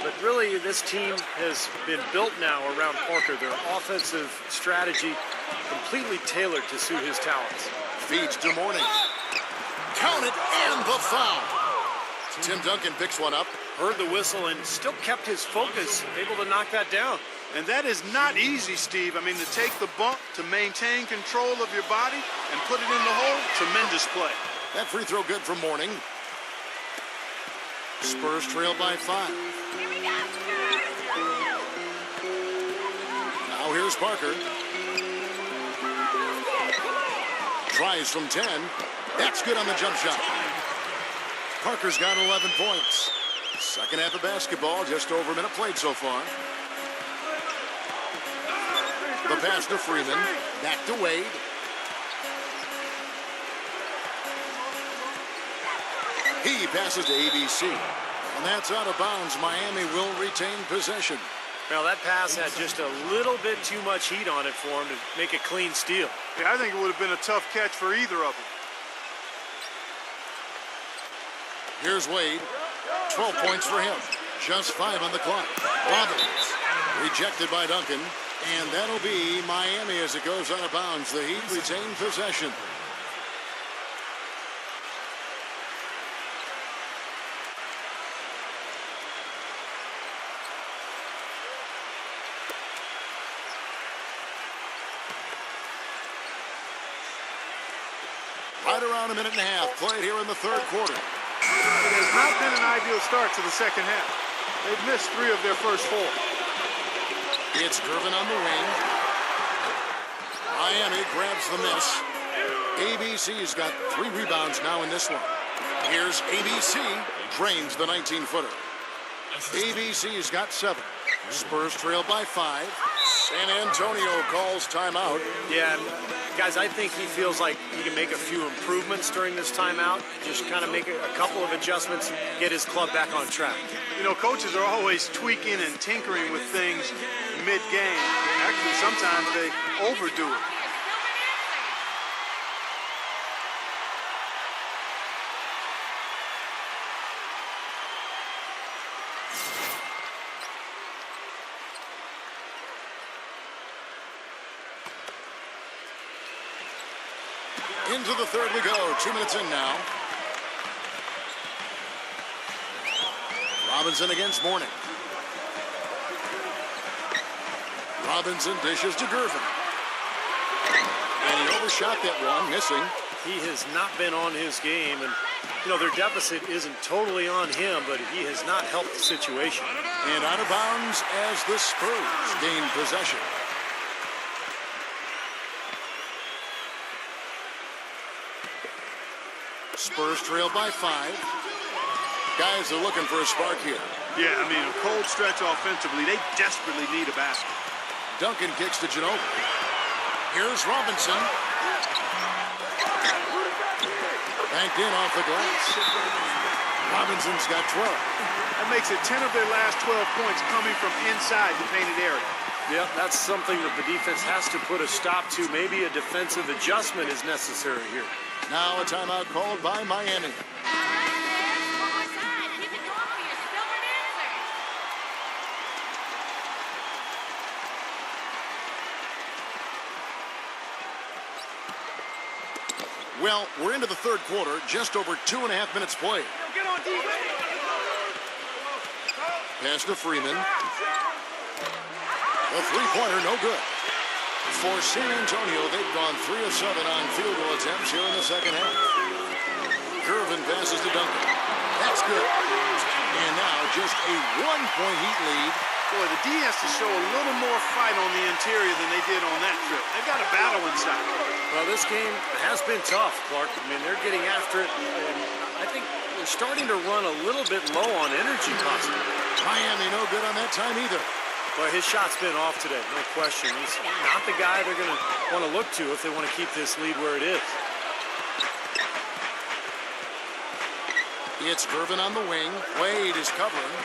But really, this team has been built now around Parker. Their offensive strategy completely tailored to suit his talents. Feeds to Mourning. Count it, and the foul. Tim Duncan picks one up. Heard the whistle and still kept his focus, able to knock that down. And that is not easy, Steve. I mean, to take the bump, to maintain control of your body, and put it in the hole, tremendous play. That free throw good from Mourning. Spurs trail by 5. Now here's Parker. Tries from 10. That's good on the jump shot. Parker's got 11 points. Second half of basketball, just over a minute played so far. The pass to Freeman. Back to Wade. He passes to ABC. And that's out of bounds. Miami will retain possession. Well, that pass had just a little bit too much heat on it for him to make a clean steal. Yeah, I think it would have been a tough catch for either of them. Here's Wade. 12 points for him. Just 5 on the clock. Robbins. Rejected by Duncan. And that'll be Miami as it goes out of bounds. The Heat retain possession. Right around a minute and a half played here in the third quarter. It has not been an ideal start to the second half. They've missed 3 of their first 4. It's Gervin on the wing. Miami grabs the miss. ABC's got 3 rebounds now in this one. Here's ABC. Drains the 19-footer. ABC's got 7. Spurs trail by 5. San Antonio calls timeout. Yeah, guys, I think he feels like he can make a few improvements during this timeout. Just kind of make a couple of adjustments, get his club back on track. You know, coaches are always tweaking and tinkering with things mid-game. Actually, sometimes they overdo it. Into the third we go. 2 minutes in now. Robinson against Mourning. Robinson dishes to Gervin. And he overshot that one, missing. He has not been on his game, and you know, their deficit isn't totally on him, but he has not helped the situation. And out of bounds as the Spurs gain possession. Spurs trail by 5. Guys are looking for a spark here. Yeah, I mean, a cold stretch offensively. They desperately need a basket. Duncan kicks to Ginobili. Here's Robinson. Banked in off the glass. Robinson's got 12. That makes it 10 of their last 12 points coming from inside the painted area. Yep, that's something that the defense has to put a stop to. Maybe a defensive adjustment is necessary here. Now a timeout called by Miami. Well, we're into the third quarter, just over 2.5 minutes played. Pass to Freeman. The three-pointer, no good. For San Antonio, they've gone 3 of 7 on field goal attempts here in the second half. Gervin passes to Duncan. That's good. And now just a 1-point Heat lead. Boy, the D has to show a little more fight on the interior than they did on that trip. They've got a battle inside. Well, this game has been tough, Clark. I mean, they're getting after it, and I think they're starting to run a little bit low on energy possibly. Miami no good on that time either. But his shot's been off today, no question. He's not the guy they're going to want to look to if they want to keep this lead where it is. It's Gervin on the wing. Wade is covering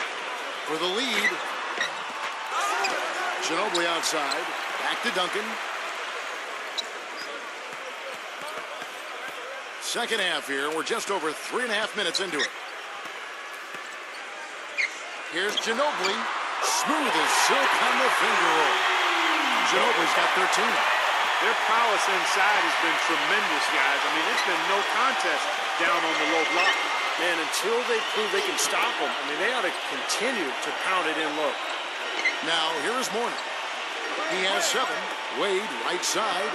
for the lead. Ginobili outside. Back to Duncan. Second half here. We're just over 3.5 minutes into it. Here's Ginobili. Smooth as silk on the finger roll. Ginobili's got 13. Their prowess inside has been tremendous, guys. I mean, it's been no contest down on the low block. And until they prove they can stop them, I mean, they ought to continue to pound it in low. Now, here is Mourning. He has 7. Wade, right side.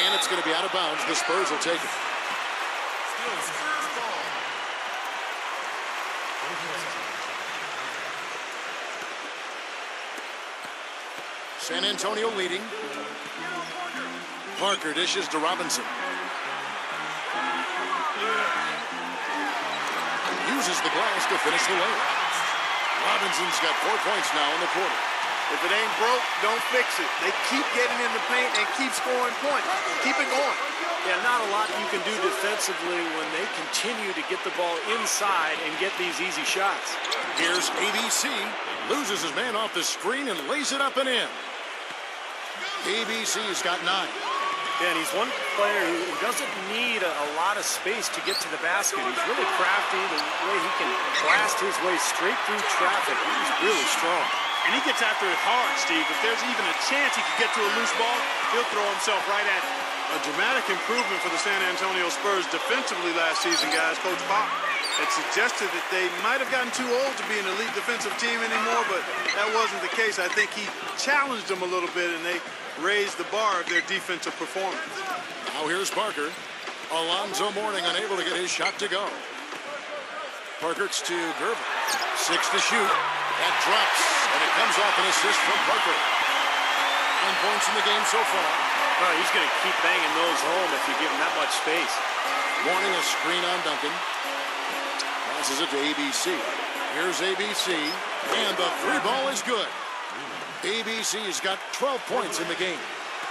And it's going to be out of bounds. The Spurs will take it. San Antonio leading. Parker dishes to Robinson. Uses the glass to finish the layup. Robinson's got 4 points now in the quarter. If it ain't broke, don't fix it. They keep getting in the paint and keep scoring points. Keep it going. Yeah, not a lot you can do defensively when they continue to get the ball inside and get these easy shots. Here's ABC. Loses his man off the screen and lays it up and in. ABC's got 9. Yeah, and he's one player who doesn't need a lot of space to get to the basket. He's really crafty, the way he can blast his way straight through traffic. He's really strong. And he gets after it hard, Steve. If there's even a chance he could get to a loose ball, he'll throw himself right at it. A dramatic improvement for the San Antonio Spurs defensively last season, guys. Coach Pop had suggested that they might have gotten too old to be an elite defensive team anymore, but that wasn't the case. I think he challenged them a little bit, and they raised the bar of their defensive performance. Now here's Parker. Alonzo Mourning unable to get his shot to go. Parker's to Gervin. 6 to shoot. That drops, and it comes off an assist from Parker. 9 points in the game so far. Oh, he's going to keep banging those home if you give him that much space. Mourning a screen on Duncan. Passes it to ABC. Here's ABC, and the 3 ball is good. ABC's got 12 points in the game.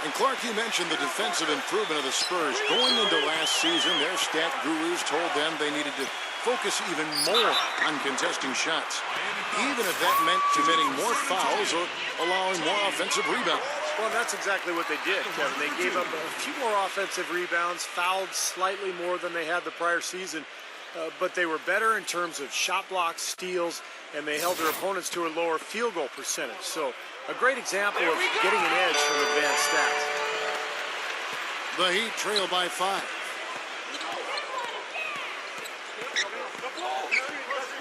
And Clark, you mentioned the defensive improvement of the Spurs. Going into last season, their stat gurus told them they needed to focus even more on contesting shots, even if that meant committing more fouls or allowing more offensive rebounds. Well, that's exactly what they did, Kevin. They gave up a few more offensive rebounds, fouled slightly more than they had the prior season, but they were better in terms of shot blocks, steals, and they held their opponents to a lower field goal percentage. So a great example of getting an edge from advanced stats. The Heat trail by 5.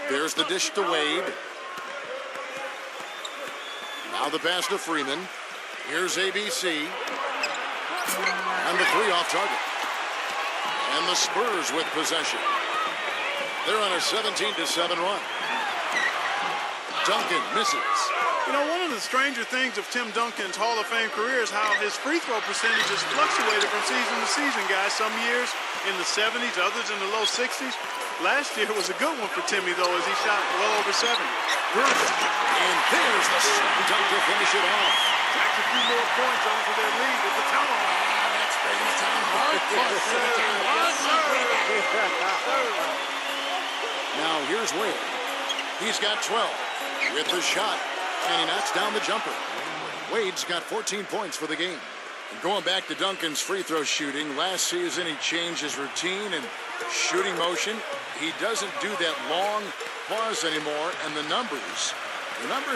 There's the dish to Wade. Now the pass to Freeman. Here's ABC. And the 3 off target. And the Spurs with possession. They're on a 17-7 run. Duncan misses. You know, one of the stranger things of Tim Duncan's Hall of Fame career is how his free throw percentage has fluctuated from season to season, guys. Some years in the 70s, others in the low 60s. Last year was a good one for Timmy, though, as he shot well over 70. And there's the slam dunk to finish it off. Tacked a few more points onto their lead with the tomahawk. That's bringing it down hard. Now here's Wade. He's got 12 with the shot, and he knocks down the jumper. Wade's got 14 points for the game. And going back to Duncan's free throw shooting, last season he changed his routine and shooting motion. He doesn't do that long pause anymore, and the numbers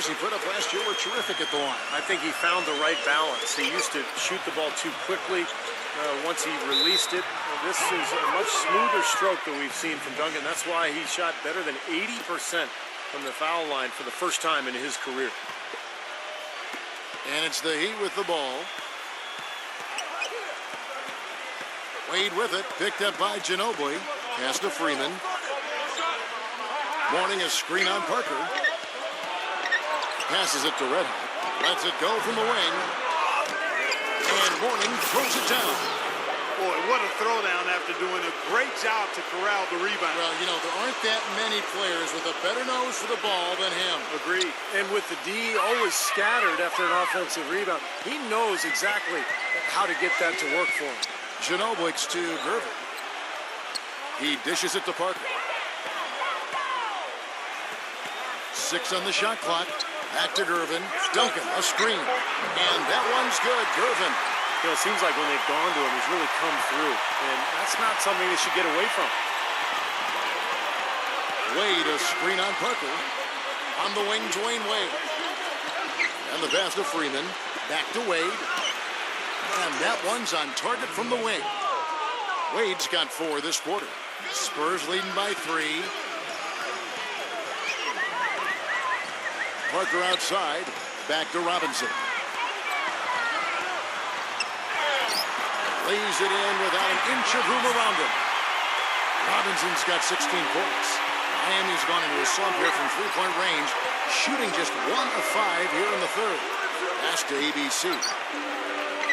he put up last year were terrific at the line. I think he found the right balance. He used to shoot the ball too quickly. Once he released it, this is a much smoother stroke that we've seen from Duncan. That's why he shot better than 80% from the foul line for the first time in his career. And it's the Heat with the ball. Wade with it, picked up by Ginobili. Pass to Freeman. Mourning a screen on Parker. Passes it to Redhawk. Lets it go from the wing. And Mourning throws it down. Boy, what a throwdown after doing a great job to corral the rebound. Well, you know, there aren't that many players with a better nose for the ball than him. Agreed. And with the D always scattered after an offensive rebound, he knows exactly how to get that to work for him. Ginobili to Gervin. He dishes it to Parker. 6 on the shot clock. Back to Gervin. Duncan, a screen. And that one's good. Gervin. You know, it seems like when they've gone to him, he's really come through. And that's not something they should get away from. Wade, a screen on Parker. On the wing, Dwayne Wade. And the pass to Freeman. Back to Wade. And that one's on target from the wing. Wade's got 4 this quarter. Spurs leading by 3. Parker outside. Back to Robinson. Lays it in without an inch of room around him. Robinson's got 16 points. Miami's gone into a slump here from three-point range, shooting just 1 of 5 here in the third. Pass to ABC.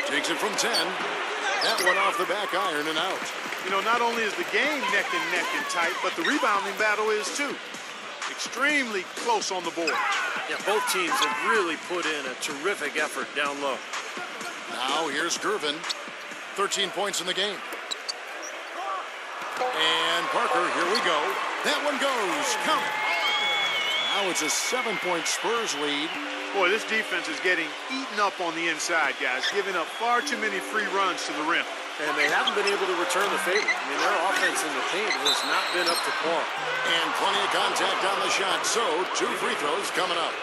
Takes it from 10. That one off the back iron and out. You know, not only is the game neck and tight, but the rebounding battle is too. Extremely close on the board. Yeah, both teams have really put in a terrific effort down low. Now here's Gervin. 13 points in the game. And Parker, here we go. That one goes. Count it. Now it's a 7-point Spurs lead. Boy, this defense is getting eaten up on the inside, guys, giving up far too many free runs to the rim. And they haven't been able to return the favor. I mean, their offense in the paint has not been up to par. And plenty of contact on the shot, so 2 free throws coming up.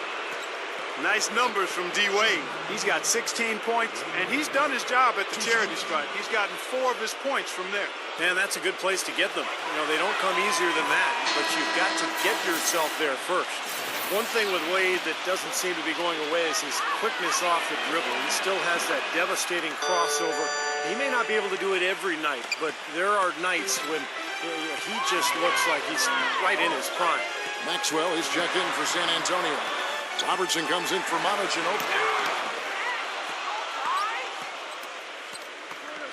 Nice numbers from D-Wade. He's got 16 points, and he's done his job at the charity stripe. He's gotten 4 of his points from there. Man, that's a good place to get them. You know, they don't come easier than that, but you've got to get yourself there first. One thing with Wade that doesn't seem to be going away is his quickness off the dribble. He still has that devastating crossover. He may not be able to do it every night, but there are nights when he just looks like he's right in his prime. Maxwell is checked in for San Antonio. Robertson comes in for Monic and open.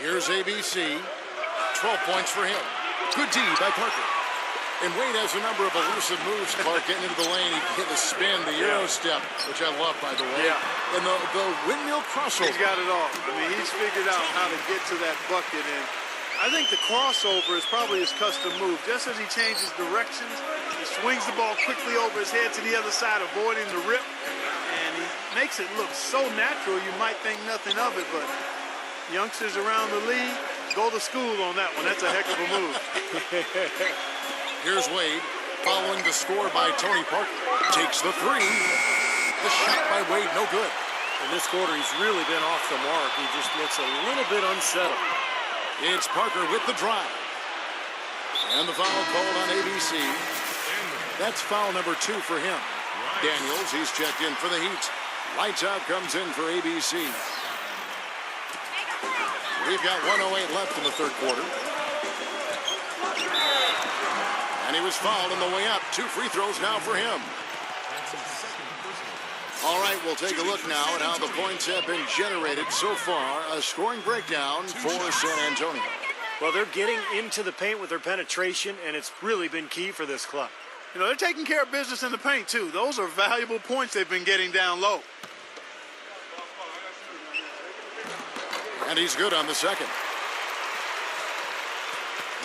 Here's ABC. 12 points for him. Good D by Parker. And Wade has a number of elusive moves, Clark, getting into the lane. He hit the spin, the Euro step, which I love, by the way. Yeah. And the windmill crossover. He's got it all. I mean, he's figured out how to get to that bucket. And I think the crossover is probably his custom move. Just as he changes directions, he swings the ball quickly over his head to the other side, avoiding the rip. And he makes it look so natural, you might think nothing of it. But youngsters around the league, go to school on that one. That's a heck of a move. Here's Wade, following the score by Tony Parker. Takes the 3. The shot by Wade, no good. In this quarter, he's really been off the mark. He just looks a little bit unsettled. It's Parker with the drive. And the foul called on ABC. That's foul number 2 for him. Daniels, he's checked in for the Heat. Lights out comes in for ABC. We've got 1:08 left in the third quarter. And he was fouled on the way up. 2 free throws now for him. All right, we'll take a look now at how the points have been generated so far. A scoring breakdown for San Antonio. Well, they're getting into the paint with their penetration, and it's really been key for this club. You know, they're taking care of business in the paint, too. Those are valuable points they've been getting down low. And he's good on the second.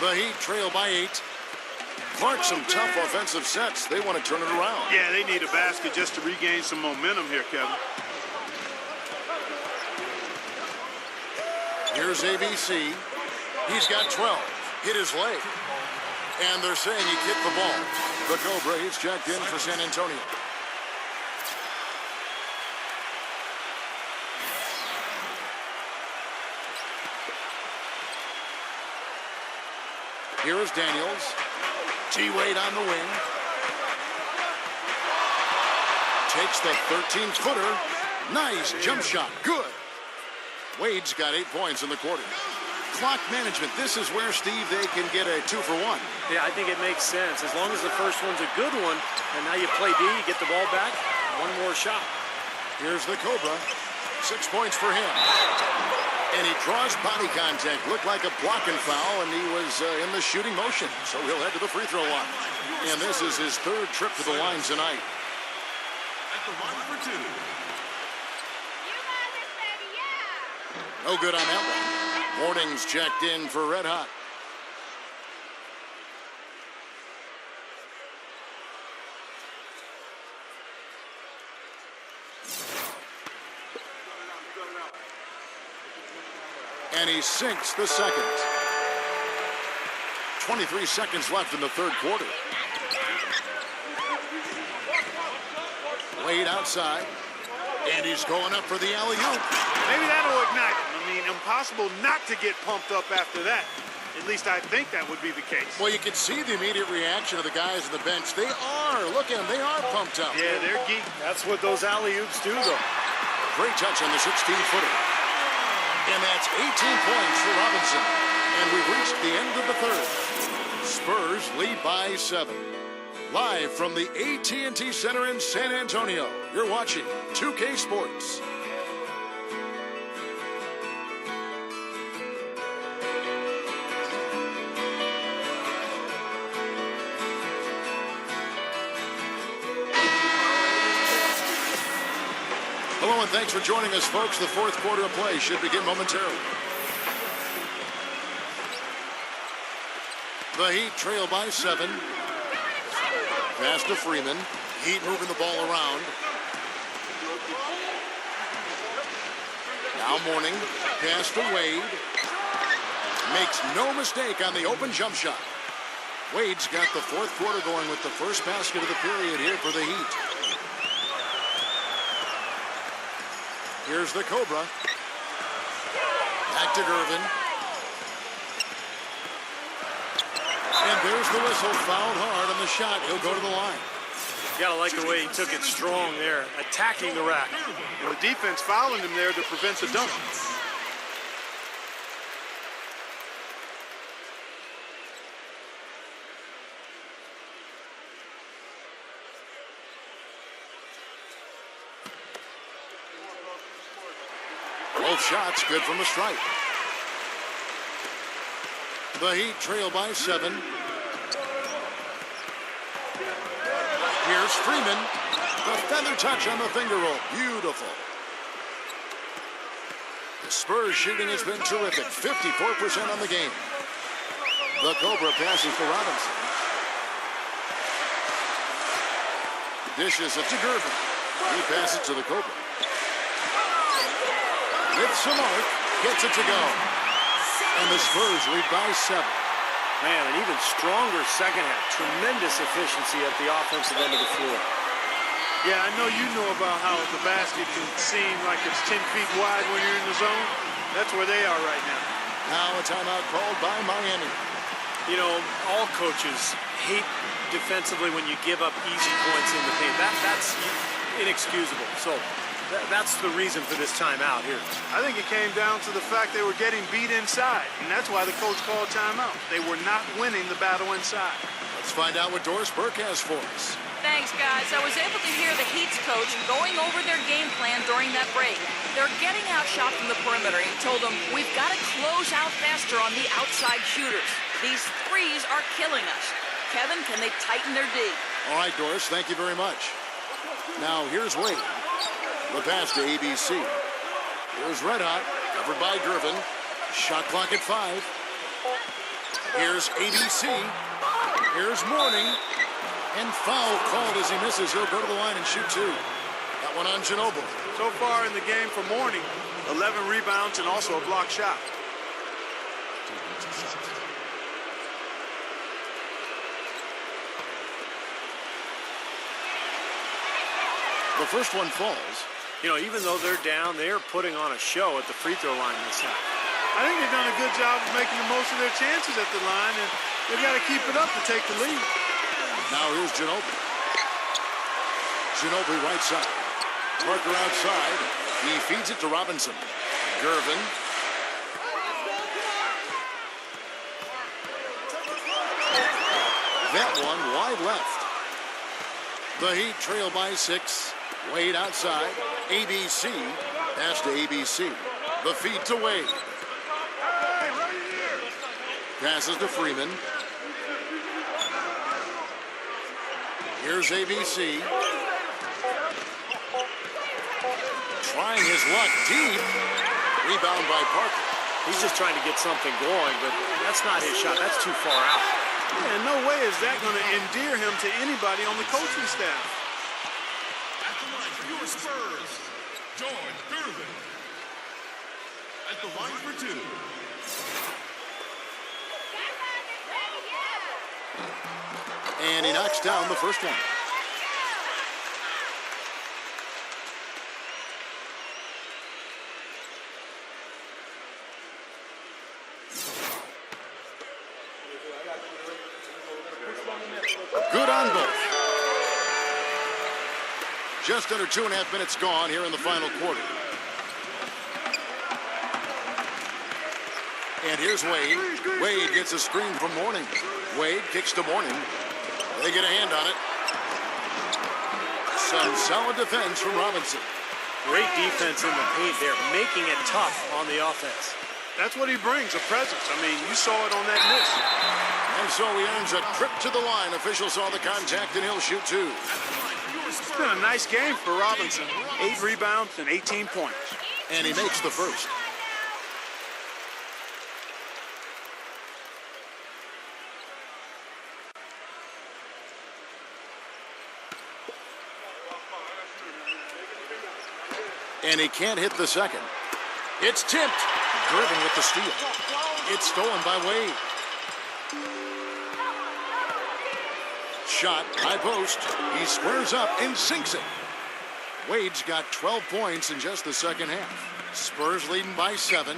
The Heat trail by 8. Clark, some tough offensive sets. They want to turn it around. Yeah, they need a basket just to regain some momentum here, Kevin. Here's ABC. He's got 12. Hit his leg. And they're saying he kicked the ball. The Cobra, he's checked in for San Antonio. Here is Daniels. T-Wade on the wing. Takes the 13-footer. Nice jump shot. Good. Wade's got 8 points in the quarter. Clock management. This is where, Steve, they can get a 2 for 1. Yeah, I think it makes sense. As long as the first one's a good one, and now you play D, you get the ball back, 1 more shot. Here's the Cobra. 6 points for him. And he draws body contact. Looked like a blocking foul, and he was in the shooting motion. So he'll head to the free throw line. And this is his 3rd trip to the line tonight. At the line for 2. No good on that one. Warnings checked in for Red Hot. And he sinks the second. 23 seconds left in the third quarter. Wade outside. And he's going up for the alley-oop. Maybe that'll ignite him. I mean, impossible not to get pumped up after that. At least I think that would be the case. Well, you can see the immediate reaction of the guys on the bench. They are. Look at them. They are pumped up. Yeah, they're geek. That's what those alley-oops do, though. Great touch on the 16-footer. And that's 18 points for Robinson. And we've reached the end of the third. Spurs lead by 7. Live from the AT&T Center in San Antonio, you're watching 2K Sports. Hello and thanks for joining us, folks. The fourth quarter of play should begin momentarily. The Heat trail by 7. Pass to Freeman. Heat moving the ball around. Now Mourning. Pass to Wade. Makes no mistake on the open jump shot. Wade's got the fourth quarter going with the first basket of the period here for the Heat. Here's the Cobra. Back to Gervin. And there's the whistle. Fouled hard on the shot. He'll go to the line. You gotta like the way he took it strong there, attacking the rack. And the defense fouling him there to prevent the dunk. Both shots good from the stripe. The Heat trail by 7. Here's Freeman. The feather touch on the finger roll. Beautiful. The Spurs shooting has been terrific. 54% on the game. The Cobra passes to Robinson. Dishes it to Gervin. He passes to the Cobra. With some arc, gets it to go. And the Spurs lead by 7. Man, an even stronger second half. Tremendous efficiency at the offensive end of the floor. Yeah, I know you know about how the basket can seem like it's 10 feet wide when you're in the zone. That's where they are right now. Now a timeout called by Miami. You know, all coaches hate defensively when you give up easy points in the paint. That's inexcusable. So that's the reason for this timeout here. I think it came down to the fact they were getting beat inside, and that's why the coach called timeout. They were not winning the battle inside. Let's find out what Doris Burke has for us. Thanks, guys. I was able to hear the Heat's coach going over their game plan during that break. They're getting outshot from the perimeter. He told them, we've got to close out faster on the outside shooters. These threes are killing us. Kevin, can they tighten their D? All right, Doris, thank you very much. Now, here's Wade. The pass to ABC. Here's Red Hot, covered by Gervin. Shot clock at 5. Here's ABC. Here's Mourning. And foul called as he misses. He'll go to the line and shoot 2. That one on Ginobili. So far in the game for Mourning, 11 rebounds and also a block shot. The first one falls. You know, even though they're down, they're putting on a show at the free throw line this time. I think they've done a good job of making the most of their chances at the line, and they've got to keep it up to take the lead. Now here's Ginobili. Ginobili right side. Parker outside. He feeds it to Robinson. Gervin. That one wide left. The Heat trail by 6. Wade outside. ABC. Pass to ABC. The feed to Wade. Passes to Freeman. Here's ABC. Trying his luck deep. Rebound by Parker. He's just trying to get something going, but that's not his shot. That's too far out. Yeah, no way is that going to endear him to anybody on the coaching staff. At the line for your Spurs, George Gervin. At the line for 2. And he knocks down the first one. Just under 2.5 minutes gone here in the final quarter. And here's Wade. Wade gets a screen from Mourning. Wade kicks to Mourning. They get a hand on it. Some solid defense from Robinson. Great defense in the paint there, making it tough on the offense. That's what he brings, a presence. I mean, you saw it on that miss. And so he earns a trip to the line. Official saw the contact, and he'll shoot two. It's been a nice game for Robinson. 8 rebounds and 18 points. And he makes the first. And he can't hit the second. It's tipped. Gervin with the steal. It's stolen by Wade. Shot, high post. He squares up and sinks it. Wade's got 12 points in just the second half. Spurs leading by 7.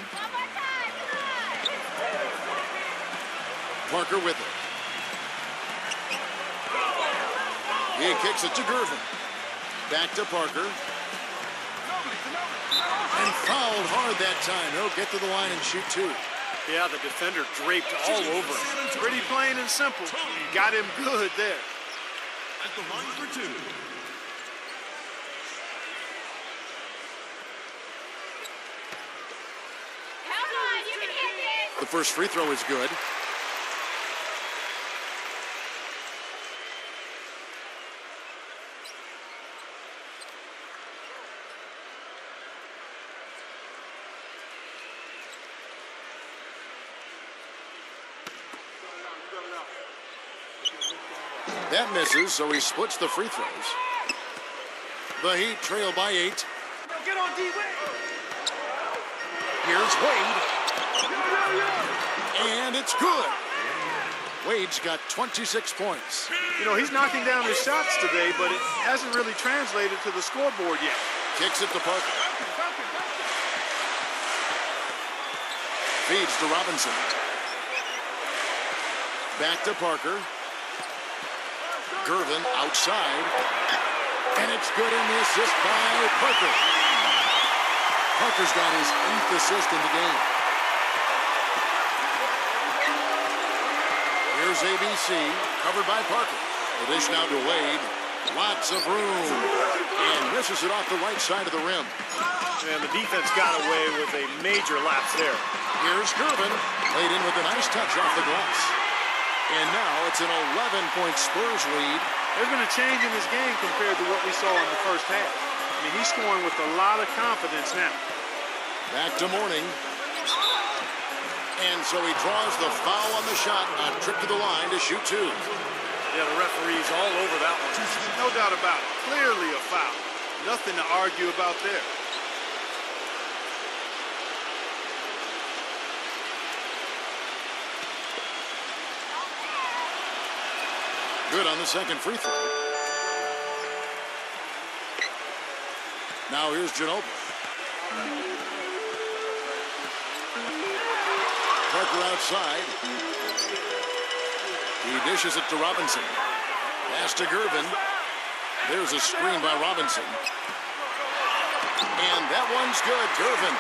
Parker with it. He kicks it to Gervin. Back to Parker. And fouled hard that time. He'll get to the line and shoot two. Yeah, the defender draped all over him. Pretty plain and simple. Got him good there. At the line for two. Come on, you can hit this. The first free throw is good. That misses, so he splits the free throws. The Heat trail by 8. Get on D. Here's Wade. And it's good. Wade's got 26 points. You know, he's knocking down his shots today, but it hasn't really translated to the scoreboard yet. Kicks it to Parker. Feeds to Robinson. Back to Parker. Gervin outside. And it's good in the assist by Parker. Parker's got his 8th assist in the game. Here's ABC, covered by Parker. The dish now to Wade. Lots of room. And misses it off the right side of the rim. And the defense got away with a major lapse there. Here's Gervin. Laid in with a nice touch off the glass. And now it's an 11-point Spurs lead. There's been a change in his game compared to what we saw in the first half. I mean, he's scoring with a lot of confidence now. Back to Mourning. And so he draws the foul on the shot on trip to the line to shoot two. Yeah, the referee's all over that one. No doubt about it. Clearly a foul. Nothing to argue about there. Good on the second free throw. Now here's Ginobili. Parker outside. He dishes it to Robinson. Pass to Gervin. There's a screen by Robinson. And that one's good. Gervin.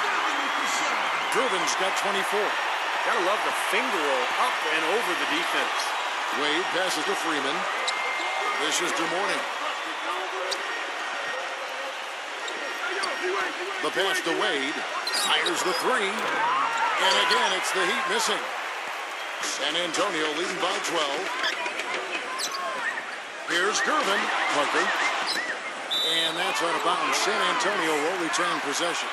Gervin's got 24. Gotta love the finger roll up and over the defense. Wade passes to Freeman. This is to Mourning. The pass to Wade. Fires the three. And again, it's the Heat missing. San Antonio leading by 12. Here's Gervin. Parker. And that's out of bounds. San Antonio will retain possession.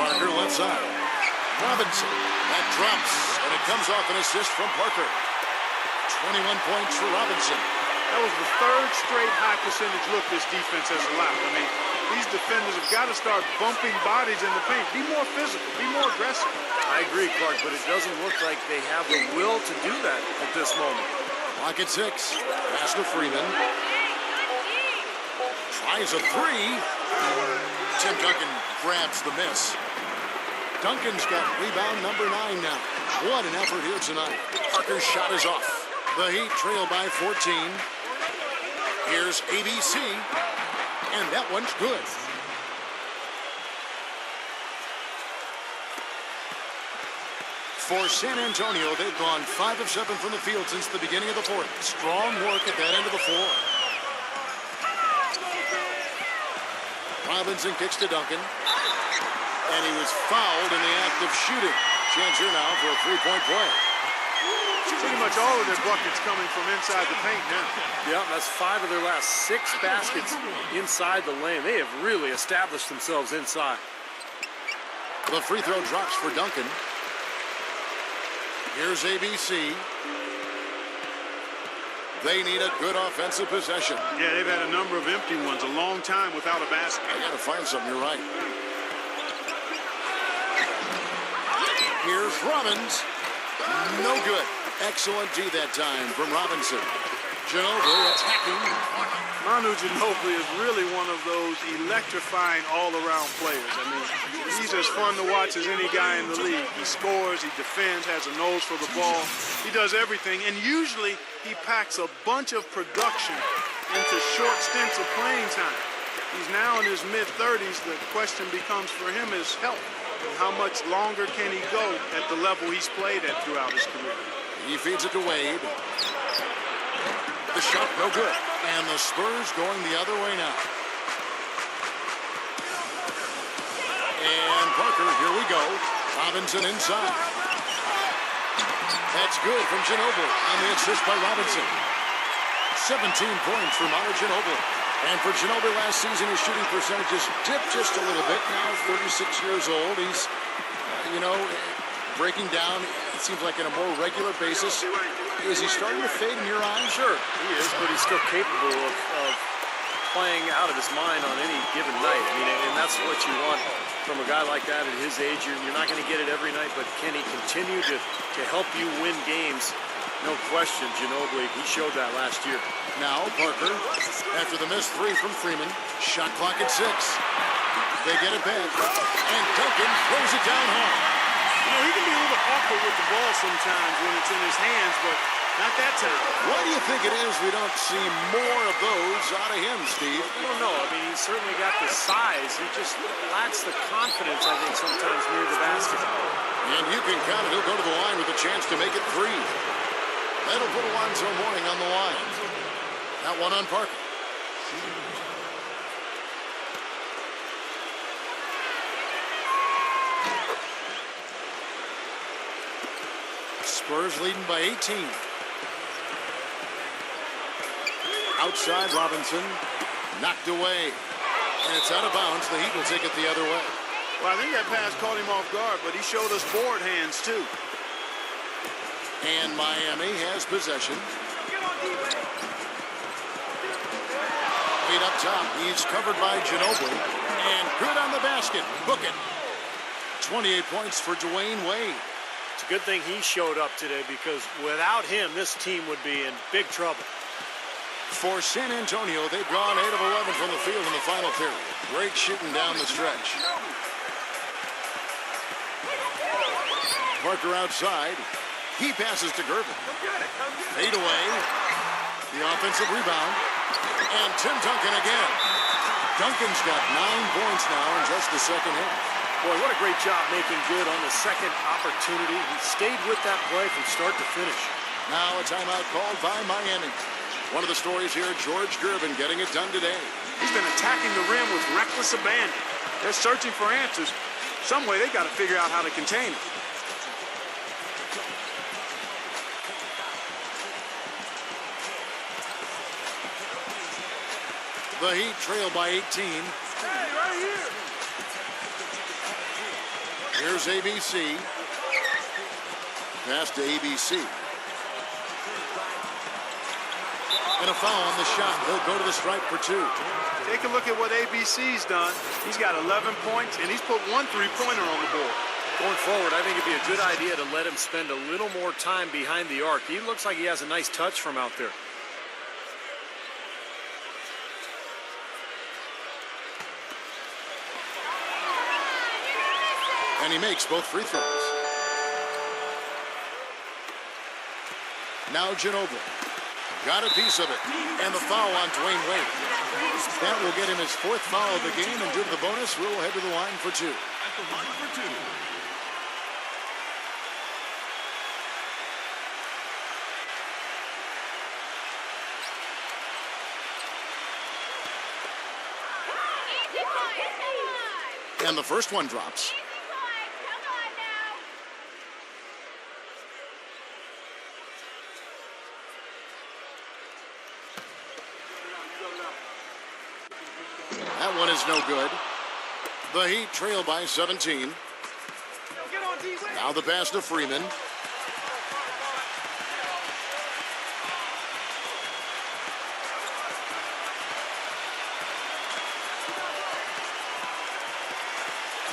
Parker left side. Robinson. That drops, and it comes off an assist from Parker. 21 points for Robinson. That was the third straight high percentage look this defense has allowed. I mean, these defenders have got to start bumping bodies in the paint. Be more physical. Be more aggressive. I agree, Clark, but it doesn't look like they have the will to do that at this moment. Clock at 6. Pass to Freeman. Tries a three. Tim Duncan grabs the miss. Duncan's got rebound number 9 now. What an effort here tonight. Parker's shot is off. The Heat trail by 14. Here's ABC. And that one's good. For San Antonio, they've gone 5 of 7 from the field since the beginning of the fourth. Strong work at that end of the floor. Robinson kicks to Duncan. And he was fouled in the act of shooting. Chance here now for a three-point play. Pretty much all of their buckets coming from inside the paint now. Yeah, that's 5 of their last 6 baskets inside the lane. They have really established themselves inside. The free throw drops for Duncan. Here's ABC. They need a good offensive possession. Yeah, they've had a number of empty ones, a long time without a basket. I got to find something, you're right. Here's Robbins. No good. Excellent D that time from Robinson. Ginobili attacking. Manu Ginobili is really one of those electrifying all-around players. I mean, he's as fun to watch as any guy in the league. He scores, he defends, has a nose for the ball. He does everything, and usually he packs a bunch of production into short stints of playing time. He's now in his mid-30s. The question becomes for him is health. How much longer can he go at the level he's played at throughout his career? He feeds it to Wade. The shot no good. And the Spurs going the other way now. And Parker, here we go. Robinson inside. That's good from Ginobili on the assist by Robinson. 17 points for Manu Ginobili. And for Ginobili last season, his shooting percentages dipped just a little bit. Now 36 years old. He's, breaking down, it seems like, on a more regular basis. Is he starting to fade in your eyes? Sure, he is, but he's still capable of playing out of his mind on any given night. I mean, and that's what you want from a guy like that at his age. You're not going to get it every night, but can he continue to help you win games? No question, Ginobili, he showed that last year. Now Parker, after the missed 3 from Freeman, shot clock at 6. They get it back, and Duncan throws it down hard. He can be a little awkward with the ball sometimes when it's in his hands, but not that time. Why do you think it is we don't see more of those out of him, Steve? I don't know. I mean, he's certainly got the size. He just lacks the confidence, I think, sometimes near the basket. And you can count it. He'll go to the line with a chance to make it 3. That'll put Alonzo Mourning on the line. That one on Parker. Spurs leading by 18. Outside Robinson. Knocked away. And it's out of bounds. The Heat will take it the other way. Well, I think that pass caught him off guard, but he showed us board hands, too. And Miami has possession. Wade up top. He's covered by Ginobili. And good on the basket. Book it. 28 points for Dwayne Wade. It's a good thing he showed up today because without him, this team would be in big trouble. For San Antonio, they've gone 8 of 11 from the field in the final period. Great shooting down the stretch. Parker outside. He passes to Gervin. Fade away. The offensive rebound. And Tim Duncan again. Duncan's got 9 points now in just the second half. Boy, what a great job making good on the second opportunity. He stayed with that play from start to finish. Now a timeout called by Miami. One of the stories here, George Gervin getting it done today. He's been attacking the rim with reckless abandon. They're searching for answers. Some way they got to figure out how to contain it. The Heat trail by 18. Hey, right here. Here's ABC. Pass to ABC. And a foul on the shot. He'll go to the stripe for 2. Take a look at what ABC's done. He's got 11 points, and he's put 1 3-pointer on the board. Going forward, I think it'd be a good idea to let him spend a little more time behind the arc. He looks like he has a nice touch from out there. And he makes both free throws. Now Ginobili. Got a piece of it. And the foul on Dwayne Wade. That will get him his 4th foul of the game, and due to the bonus, we'll head to the line for 2. At the line for 2. Easy boys, come on. And the first one drops. Easy boys, come on now. That one is no good. The Heat trail by 17. Now the pass to Freeman.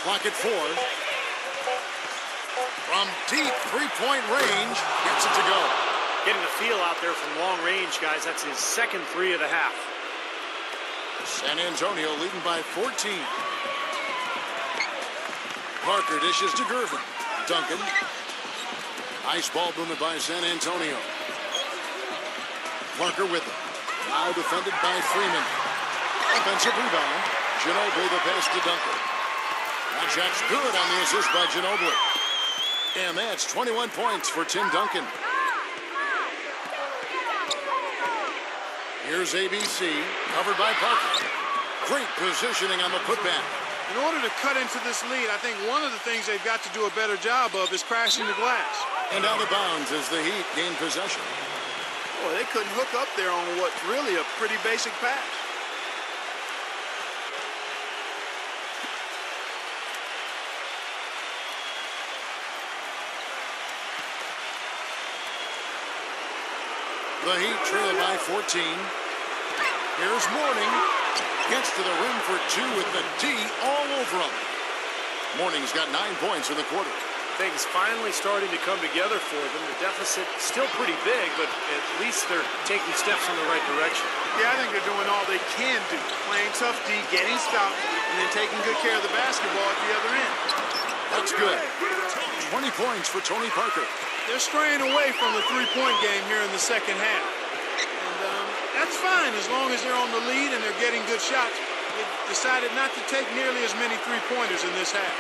Clock at 4. From deep three-point range, gets it to go. Getting a feel out there from long range, guys. That's his 2nd 3 of the half. San Antonio leading by 14. Parker dishes to Gervin. Duncan. Nice ball movement by San Antonio. Parker with it. Now defended by Freeman. Offensive rebound. Ginobili the pass to Duncan. That shot's good on the assist by Ginobili. And that's 21 points for Tim Duncan. Here's ABC, covered by Parker. Great positioning on the putback. In order to cut into this lead, I think one of the things they've got to do a better job of is crashing the glass. And out of bounds as the Heat gain possession. Boy, they couldn't hook up there on what's really a pretty basic pass. The Heat trail by 14. Here's Mourning. Gets to the rim for 2 with the D all over him. Mourning's got 9 points in the quarter. Things finally starting to come together for them. The deficit still pretty big, but at least they're taking steps in the right direction. Yeah, I think they're doing all they can do. Playing tough D, getting stopped, and then taking good care of the basketball at the other end. That's good. 20 points for Tony Parker. They're straying away from the three-point game here in the second half. And that's fine as long as they're on the lead and they're getting good shots. They decided not to take nearly as many three-pointers in this half.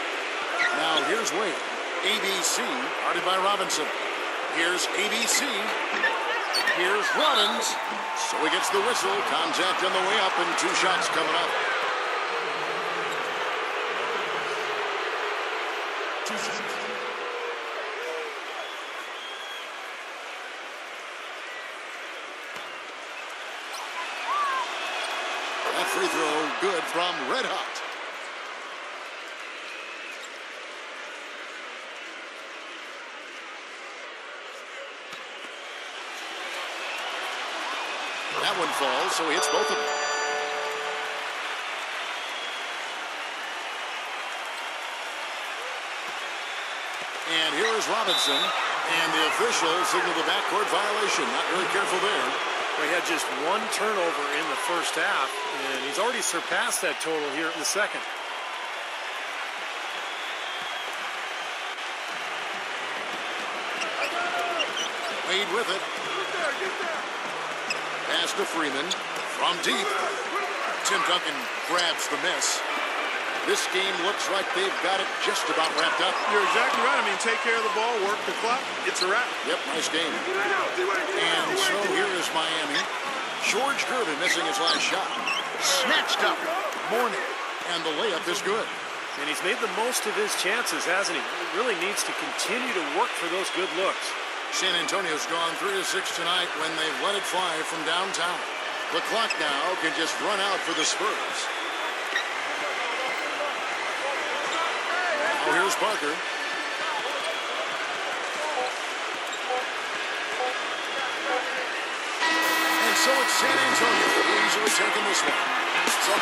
Now here's Wade. ABC, guarded by Robinson. Here's ABC. Here's Robbins. So he gets the whistle. Contact on the way up and 2 shots coming up. 2 shots. That free throw good from Red Hot. That one falls, so he hits both of them. And here is Robinson. And the official signaled the backcourt violation. Not very careful there. Well, he had just 1 turnover in the first half, and he's already surpassed that total here in the second. Wade with it. Pass to Freeman from deep. Tim Duncan grabs the miss. This game looks like they've got it just about wrapped up. You're exactly right. I mean, take care of the ball, work the clock. It's a wrap. Yep, nice game. And so here is Miami. George Gervin missing his last shot. Snatched up. Mourning. And the layup is good. And he's made the most of his chances, hasn't he? He really needs to continue to work for those good looks. San Antonio's gone 3 of 6 tonight when they've let it fly from downtown. The clock now can just run out for the Spurs. Now here's Parker. And so it's San Antonio easily taking this one. So